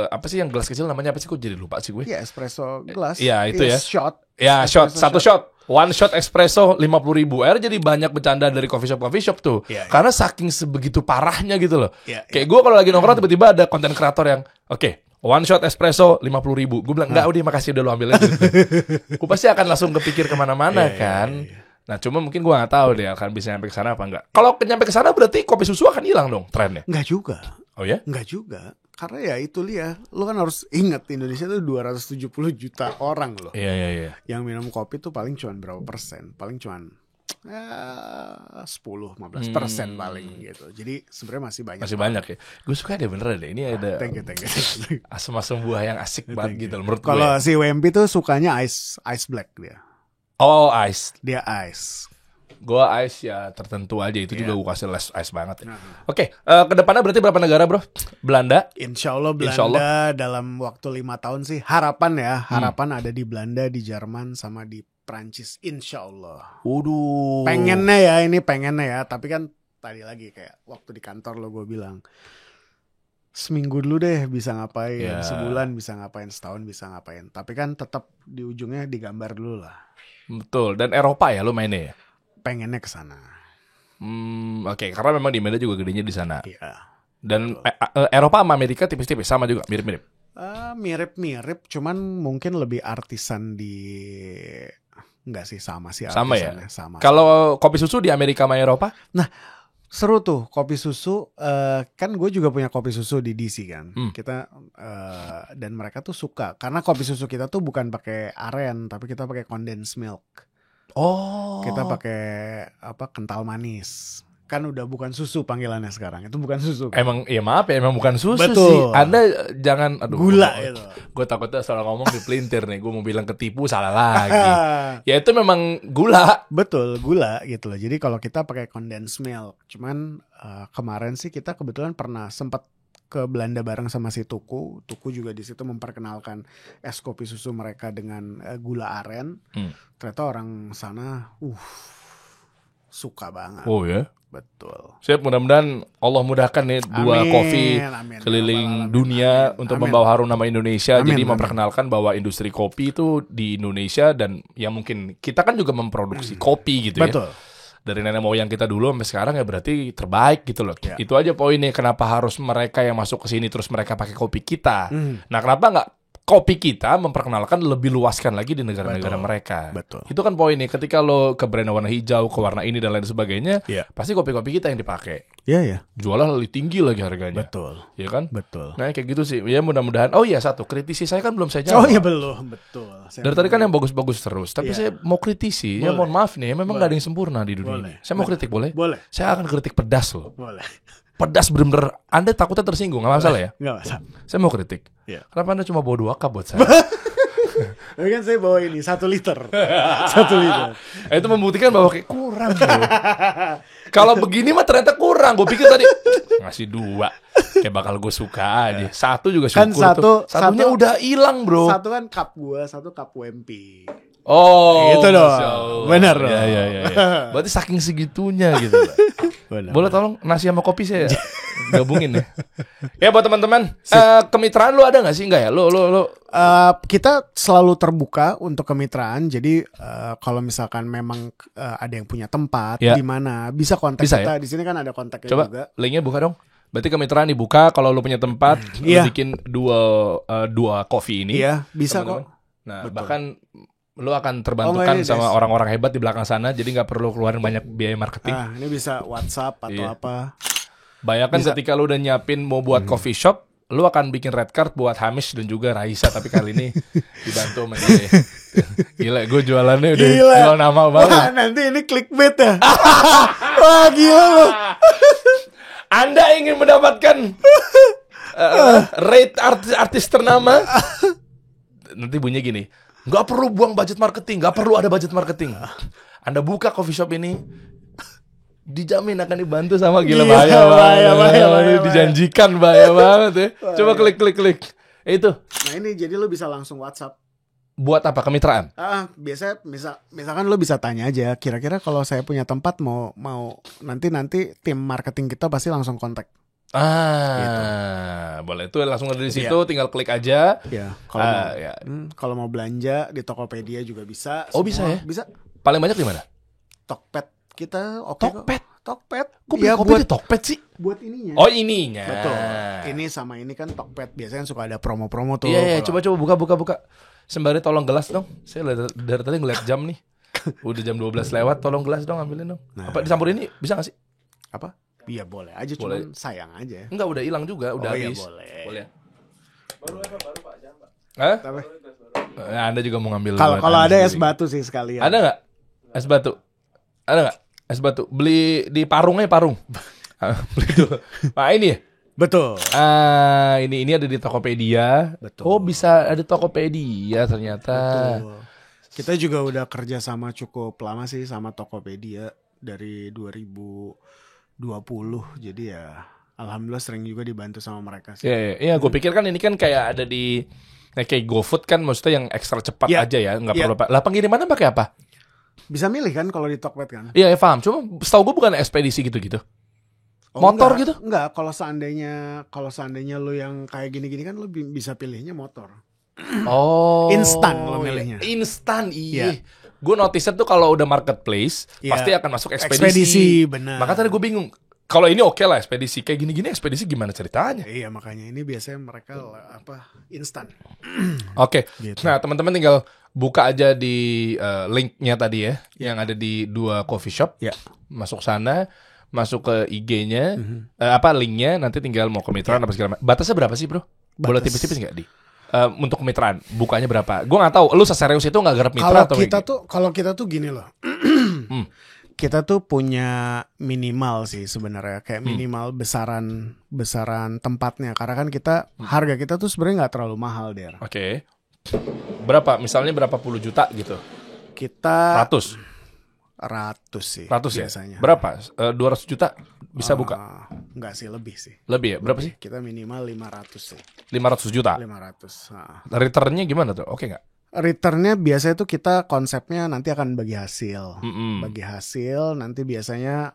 apa sih yang gelas kecil namanya apa sih? Kok jadi lupa sih gue. Iya, espresso gelas. Iya, itu ya. Shot. Ya, Espresso satu shot. One shot espresso 50.000. Akhirnya jadi banyak bercanda dari coffee shop tuh. Iya, iya. Karena saking sebegitu parahnya gitu loh. Iya, Kayak gue kalau lagi nongkrong tiba-tiba ada konten kreator yang oke, one shot espresso 50.000. Gue bilang enggak, udah makasih udah lo ambil aja. Gue pasti akan langsung kepikir kemana-mana Iya, kan. iya. Nah, cuma mungkin gue nggak tahu deh akan bisa nyampe ke sana apa enggak. Kalau nyampe ke sana berarti kopi susu akan hilang dong trennya. Enggak juga. Oh ya? Enggak juga. Karena ya itu dia. Lu kan harus ingat Indonesia tuh 270 juta orang loh. Iya. Yang minum kopi tuh paling cuman berapa persen? Paling cuman 10-15% paling gitu. Jadi sebenarnya masih banyak. Masih banyak ya. Gue suka deh beneran deh. Ini ada Thank you. asam-asam buah yang asik banget gitu loh, menurut gue. Kalau si WMP tuh sukanya ice black dia. Oh, ice. Dia ice. Gue ice ya tertentu aja. Itu juga gue kasih less ice banget ya. Nah. Oke, ke depannya berarti berapa negara bro? Belanda. Insya Allah Belanda Insya Allah. dalam waktu 5 tahun sih. Harapan ada di Belanda, di Jerman, sama di Prancis. Insya Allah. Waduh. Pengennya ya. Tapi kan tadi lagi kayak waktu di kantor lo gue bilang, seminggu dulu deh bisa ngapain, Ya. sebulan bisa ngapain, setahun bisa ngapain. Tapi kan tetap di ujungnya digambar dulu lah. Betul. Dan Eropa ya lo mainnya ya? Pengennya ke sana. Oke, karena memang di Medan juga gedenya di sana. Iya. Dan Eropa sama Amerika tipis-tipis sama juga, mirip-mirip. Mirip-mirip, cuman mungkin lebih artisan enggak sih, sama sih Sama ya? artisannya. Sama. Kalau kopi susu di Amerika sama Eropa? Seru tuh kopi susu. Kan gue juga punya kopi susu di DC kan. Kita dan mereka tuh suka karena kopi susu kita tuh bukan pakai aren, tapi kita pakai condensed milk. Oh. Kita pakai kental manis. Kan udah bukan susu panggilannya sekarang. Itu bukan susu. Kan? Emang ya maaf ya, emang bukan susu Betul. sih. Anda jangan Gula itu. Gue takutnya salah ngomong dipelintir nih. Gue mau bilang ketipu salah lagi. Ya itu memang gula. Betul, gula gitu loh. Jadi kalau kita pakai condensed milk, cuman kemarin sih kita kebetulan pernah sempat ke Belanda bareng sama si Tuku. Tuku juga di situ memperkenalkan es kopi susu mereka dengan gula aren. Ternyata orang sana suka banget. Oh ya. Betul. Siap, mudah-mudahan Allah mudahkan nih dua Amin, kopi amin. keliling Amin, dunia amin, untuk amin. membawa harum nama Indonesia. Amin, Jadi amin. memperkenalkan bahwa industri kopi itu di Indonesia dan ya mungkin kita kan juga memproduksi kopi gitu ya. Betul. Dari nenek moyang kita dulu sampai sekarang ya berarti terbaik gitu loh. Ya. Itu aja poinnya, kenapa harus mereka yang masuk ke sini terus mereka pakai kopi kita. Nah, kenapa nggak kopi kita memperkenalkan lebih luaskan lagi di negara-negara Betul. mereka. Betul. Itu kan poinnya. Ketika lo ke brand warna hijau, ke warna ini dan lain sebagainya, Iya. pasti kopi-kopi kita yang dipakai. Iya ya. Jualnya lebih tinggi lagi harganya. Betul. Iya kan? Betul. Nah, kayak gitu sih. Ya mudah-mudahan. Oh iya, satu, kritisi saya kan belum saya jawab. Oh iya belum, betul. Dari tadi kan yang bagus-bagus terus. Tapi Iya. saya mau kritisi. Ya Boleh. mohon maaf nih, memang nggak ada yang sempurna di dunia Boleh. ini. Saya mau kritik, boleh? Boleh. Saya akan kritik pedas loh. Boleh. Pedas bener-bener. Anda takutnya tersinggung, nggak masalah ya? Enggak masalah. Saya mau kritik. Iya. Kenapa Anda cuma bawa 2 cup buat saya? Tapi kan saya bawa ini 1 liter. 1 liter. Itu membuktikan bahwa kayak kurang loh. Kalau begini mah ternyata kurang. Gue pikir tadi ngasih 2 kayak bakal gue suka aja. 1 juga Kan syukur tuh. Satunya udah hilang, bro. Satu kan cup gue, satu cup WMP. Oh, Gitu dong. Masya Allah. Bener dong. Ya. Berarti saking segitunya gitu. Benar. Boleh tolong nasi sama kopi saya gabungin ya. Ya buat teman-teman, kemitraan lu ada nggak sih? Nggak ya? Lu. Kita selalu terbuka untuk kemitraan. Jadi kalau misalkan memang ada yang punya tempat Ya. di mana bisa kontak Bisa, kita. Di sini kan ada kontaknya Coba juga. linknya buka dong. Berarti kemitraan dibuka kalau lu punya tempat, lu Iya. bikin dua coffee ini. Iya, bisa teman-teman. kok. Nah, Betul. bahkan lu akan Oh, terbantukan nggak, ini sama Des. orang-orang hebat di belakang sana, jadi nggak perlu keluarin banyak biaya marketing. Ini bisa WhatsApp atau Iya. apa. Bayangkan Bisa. ketika lu udah nyiapin mau buat coffee shop, lu akan bikin red card buat Hamish dan juga Raisa, tapi kali ini dibantu sama dia. Gila, gue jualannya udah Gila. jual nama banget. Wah, nanti ini clickbait ya. Wah, gila loh. Anda ingin mendapatkan rate artis ternama? Nanti bunyinya gini, nggak perlu buang budget marketing, nggak perlu ada budget marketing. Anda buka coffee shop ini, dijamin akan dibantu sama gila, Gila, bahaya bahaya, banget. Dijanjikan bahaya banget ya. Coba klik. Itu Nah, ini jadi lu bisa langsung WhatsApp. buat apa? Kemitraan? Biasanya misalkan lu bisa tanya aja, kira-kira kalau saya punya tempat mau nanti tim marketing kita pasti langsung kontak. Boleh itu langsung ada di situ, tinggal klik aja. Ya, kalau mau Ya. kalau mau belanja di Tokopedia juga bisa. Oh, bisa ya? Bisa. Paling banyak di mana? Tokped kita oke kok. Tokped. Tokped. Kok beli Ya, kopi buat di Tokped sih? buat ininya. Oh, ininya. Betul. Ini sama ini kan Tokped biasanya suka ada promo-promo tuh. Iya, Kalau- coba buka. Sembari tolong gelas dong. Saya dari tadi ngeliat jam nih. Udah jam 12 lewat, tolong gelas dong, ambilin dong. Nah. Apa disampurin ini bisa gak sih? Apa? Iya boleh aja, Boleh. cuman sayang aja. Enggak, udah hilang juga, udah Oh, iya, habis. boleh. Hah? Tapi Anda juga mau ngambil kalau buat kalau Anda ada es sendiri. batu sih sekalian. Ada nggak es batu? Ada nggak es batu? Beli di parung. Beli dulu. Nah ini ya. Betul. Ini ada di Tokopedia. Betul. Oh, bisa ada Tokopedia ternyata. Betul. Kita juga udah kerja sama cukup lama sih sama Tokopedia dari 2020. Jadi ya alhamdulillah sering juga dibantu sama mereka sih. Iya, gue pikir kan ini kan kayak ada di kayak GoFood kan, maksudnya yang ekstra cepat Iya. aja ya, nggak Iya. perlu. Lah pengirimannya pakai apa? Bisa milih kan kalau di Tokped kan? Iya, paham. Cuma setahu gue bukan ekspedisi gitu-gitu. Oh, Motor enggak, gitu? Enggak, kalau seandainya lu yang kayak gini-gini kan lu bisa pilihnya motor. Oh, Instan lo milihnya. Instan, iya. Iya. Gue notice tuh kalau udah marketplace Iya. pasti akan masuk ekspedisi. Ekspedisi, benar. Maka tadi gue bingung. Kalau ini oke lah ekspedisi kayak gini-gini, ekspedisi gimana ceritanya? Iya, makanya ini biasanya mereka instan. Oke. Gitu. Nah, teman-teman tinggal buka aja di linknya tadi ya, yang ada di 2 coffee shop. Ya. Masuk sana, masuk ke IG-nya, linknya, nanti tinggal mau kemitraan apa segala macam. Batasnya berapa sih, bro? Boleh Batas. tipis-tipis nggak di? Untuk kemitraan, bukanya berapa? Gue nggak tahu. Lu seserius itu nggak garap mitra atau Kalau kita tuh gini loh. Kita tuh punya minimal sih sebenarnya, kayak minimal besaran tempatnya. Karena kan harga kita tuh sebenarnya nggak terlalu mahal, Der. Oke. Berapa? Misalnya berapa puluh juta gitu? Kita Ratus sih 100 ya? biasanya. Berapa? 200 juta bisa buka? Enggak sih, lebih sih. Lebih ya? Berapa sih? Kita minimal 500 sih. 500 juta. 500. Nah. Returnnya gimana tuh? Oke nggak? Returnnya biasanya tuh kita konsepnya nanti akan bagi hasil. Mm-mm. Bagi hasil nanti biasanya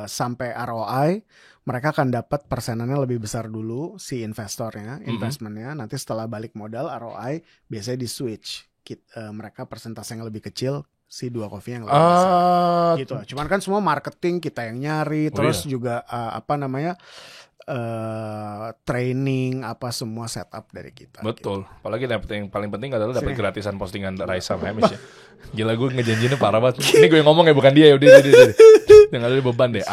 sampai ROI mereka akan dapat persenannya lebih besar dulu si investornya, investmentnya. Nanti setelah balik modal ROI biasanya di switch. Mereka persentase yang lebih kecil, si 2 coffee yang lebih besar. Gitu. Cuman kan semua marketing kita yang nyari, terus juga training semua setup dari kita. Betul. Apalagi yang paling penting adalah dapat gratisan postingan Raisa sama Hamish ya. Gila, gue ngejanjinya parah banget. Ini gue yang ngomong ya, bukan dia ya. Udah. Yang ada beban deh.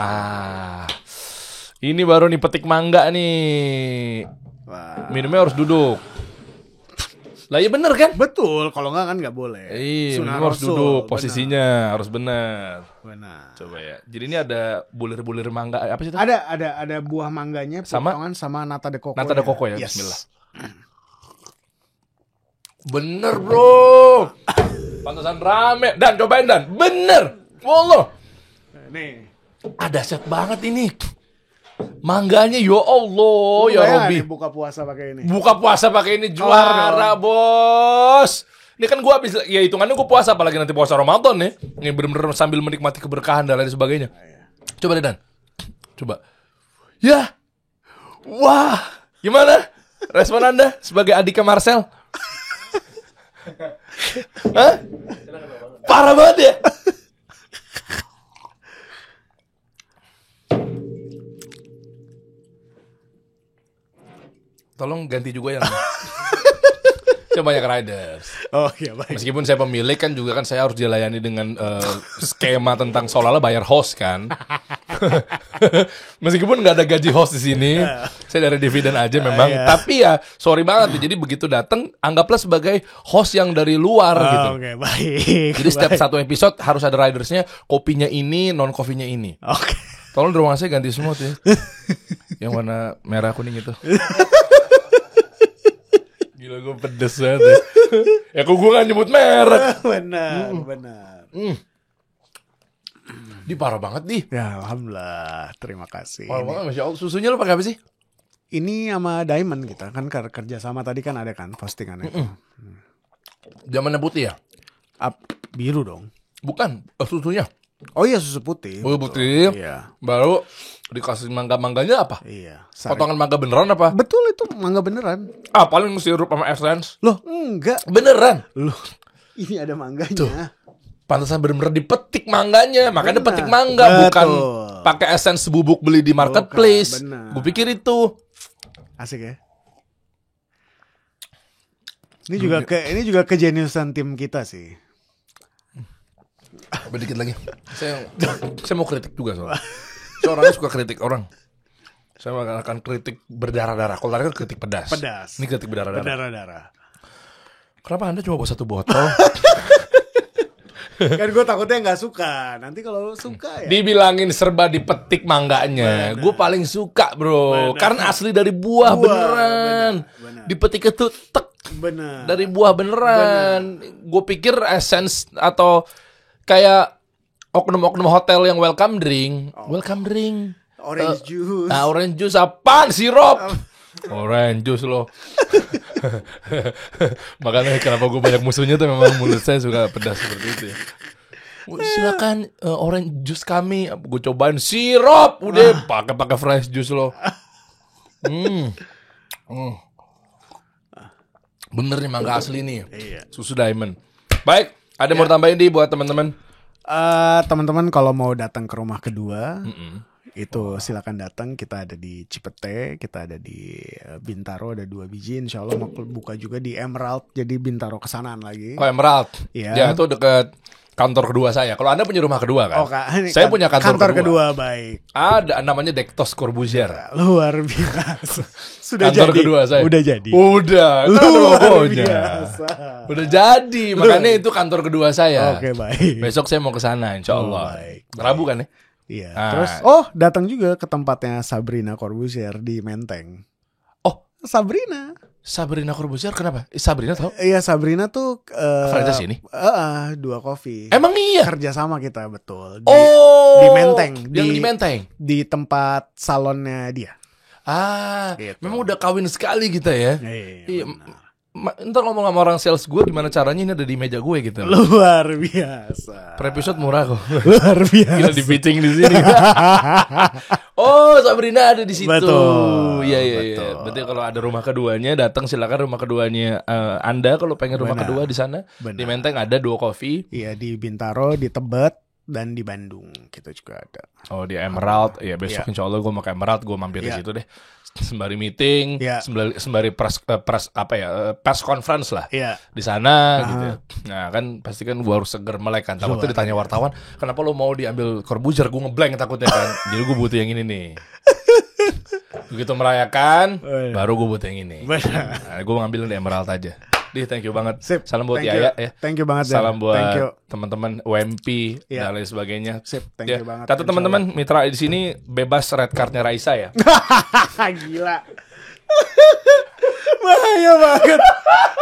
Ini baru nih petik mangga nih. Wah. Minumnya harus duduk. Lah iya bener kan? Betul, kalau enggak kan nggak boleh. Iya, Sunnah minum harus Rasul, duduk. Posisinya harus bener. Benar. Coba ya. Jadi ini ada bulir-bulir mangga. Apa sih itu? Ada buah mangganya potongan sama nata de coco. Nata de coco ya, Yes. bismillah. Bener bro. Pantesan rame. Dan cobain Dan. Bener. Wallah. Nih. Ada set banget ini. Mangganya ya Allah ya Bayangin Robi. nih buka puasa pakai ini. Buka puasa pakai ini juara, Bos. Ini kan gua habis ya hitungannya gua puasa apalagi nanti puasa Ramadan nih. Ini bener-bener sambil menikmati keberkahan dan lain sebagainya. Coba deh Dan. Coba. Ya. Wah. Gimana? Respon Anda sebagai adiknya Marcel? Hah? Parah banget ya? Tolong ganti juga yang saya banyak riders. Oh iya baik. Meskipun saya pemilik kan juga kan saya harus dilayani dengan skema tentang seolah-olah bayar host kan. Meskipun nggak ada gaji host di sini, saya dari dividen aja memang. Tapi ya sorry banget. Jadi begitu datang anggaplah sebagai host yang dari luar gitu. Oke baik. Jadi setiap satu episode harus ada ridersnya, kopinya ini, non kopinya ini. Oke. Tolong di rumah saya ganti semua tuh ya. Yang warna merah kuning itu. Gila gue pedes banget ya. Ya kok gue gak nyebut merek. Benar. Di parah banget di. Ya alhamdulillah. Terima kasih. Parah banget Masya Allah. Susunya lo pakai apa sih? Ini sama Diamond kita kan kerja sama tadi kan ada kan postingannya. Zamannya putih ya? Biru dong. Bukan, susunya. Oh iya susu putih. Oh putih. Iya. Baru dikasih mangga-mangganya apa? Iya. Potongan mangga beneran apa? Betul itu mangga beneran. Ah paling sirup sama essence. Loh enggak. Beneran. Loh ini ada mangganya. Pantesan bener-bener dipetik mangganya. Makanya Benar. petik mangga. Betul. Bukan pakai essence bubuk beli di marketplace. Benar. Gue pikir itu. Asik ya. Ini juga kejeniusan tim kita sih. Coba dikit lagi. Saya mau kritik juga soalnya. Saya orangnya suka kritik orang. Saya akan kritik berdarah-darah. Kalau tadi kan kritik pedas. Pedas. Ini kritik berdarah-darah. Berdarah-darah. Kenapa Anda cuma bawa satu botol? Kan gue takutnya nggak suka. Nanti kalau suka ya. Dibilangin serba dipetik mangganya. Gue paling suka bro. Benar. Karena asli dari buah beneran. benar. Dipetik itu tek. Benar. Dari buah beneran. Gue pikir essence atau kayak oknum-oknum hotel yang welcome drink. Welcome drink. Orange juice. Nah, orange juice apaan? Sirup. Orange juice loh. Makanya kenapa gue banyak musuhnya tuh memang mulut saya suka pedas seperti itu ya. Silakan orange juice kami. Gue cobain sirup. Udah pakai fresh juice loh. Bener nih mangga asli nih. Iya. Susu Diamond. Baik, ada mau tambahin di buat teman-teman? Teman-teman kalau mau datang ke rumah kedua, itu silakan datang. Kita ada di Cipete, kita ada di Bintaro, ada 2 biji. Insya Allah mau buka juga di Emerald, jadi Bintaro kesanaan lagi. Oh, Emerald. Iya. Ya itu dekat kantor kedua saya. Kalau Anda punya rumah kedua kan? Oh, Kak, Saya punya kantor kedua. Baik. Ada namanya Dektos Corbusier. Luar biasa. Sudah Kantor jadi. kedua saya. Udah jadi. Udah. Itu ada Luar logonya. biasa. Udah jadi. Makanya itu kantor kedua saya. Oke, baik. Besok saya mau ke sana insya Allah. baik. Rabu kan ya? Iya. Ah. Terus datang juga ke tempatnya Sabrina Corbusier di Menteng. Oh, Sabrina Corbusier kenapa? Sabrina tahu? Iya, Sabrina tuh Franchise ini? 2 Coffee. Emang iya? Kerja sama kita betul. Oh, di Menteng. Yang di Menteng. Di tempat salonnya dia. Gitu. Gitu. Memang udah kawin sekali kita ya. Iya, Ntar ngomong sama orang sales gue gimana caranya ini ada di meja gue gitu. luar biasa. Per episode murah kok. Luar biasa. Gila di pitching di sini. Oh, Sabrina ada di situ. Betul, Iya. betul. Berarti kalau ada rumah keduanya datang silakan rumah keduanya Anda kalau pengen rumah Benar. kedua di sana. Benar. Di Menteng ada 2 Coffee. Iya, di Bintaro, di Tebet, dan di Bandung. Kita juga ada. Oh, di Emerald. Ya besok insya Allah gue mau ke Emerald, gue mampir di Iya. situ deh. Sembari meeting, Iya. sembari press press conference lah. Iya. Di sana gitu ya. Nah kan pasti kan gue harus seger melek kan. Takutnya ditanya wartawan, kenapa lo mau diambil Corbusier? Gue ngeblank takutnya kan. Jadi gue butuh yang ini nih. Begitu merayakan, baru gue butuh yang ini. Benar. Nah, gue ngambil di Emerald aja. Di thank you banget. Sip. Salam buat Thank Yaya you. ya. Thank you banget, Dan. Salam Thank you. buat teman-teman UMP Iya. dan lain sebagainya. Sip, thank you banget. Catat teman-teman, mitra di sini bebas red cardnya Raisa ya. Gila. Bahaya banget.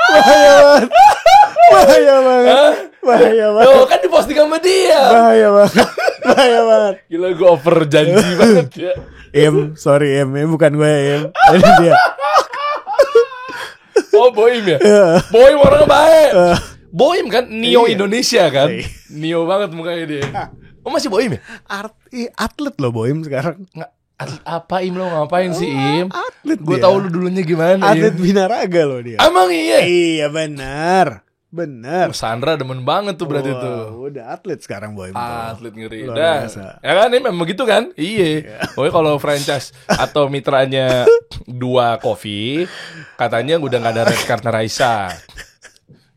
Bahaya banget. Bahaya banget. Bahaya banget. Loh, kan diposting sama dia. Bahaya banget. Bahaya banget. Gila gue over janji banget ya. Sorry bukan gue Ini dia. Oh Boim ya? Boim orangnya baik. Boim kan Neo Indonesia kan? Neo banget mukanya dia. Oh masih Boim ya? Atlet loh Boim sekarang. Nggak, atlet apa Im lo ngapain sih Im? Atlet Gue dia. tahu lu dulunya gimana Atlet Im. binaraga loh dia. Emang iya? Iya benar. Sandra demen banget tuh berarti tuh. Udah atlet sekarang Boim tuh. Atlet ngeri. Luar Dah. biasa. Ya kan ini memang gitu kan? Iya. Pokoknya kalau franchise atau mitranya Dua Coffee, katanya udah gak ada red karena Raisa.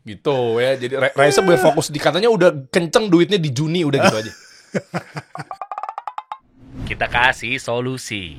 Gitu ya. Jadi Raisa biar fokus di katanya udah kenceng duitnya di Juni udah gitu aja. Kita kasih solusi.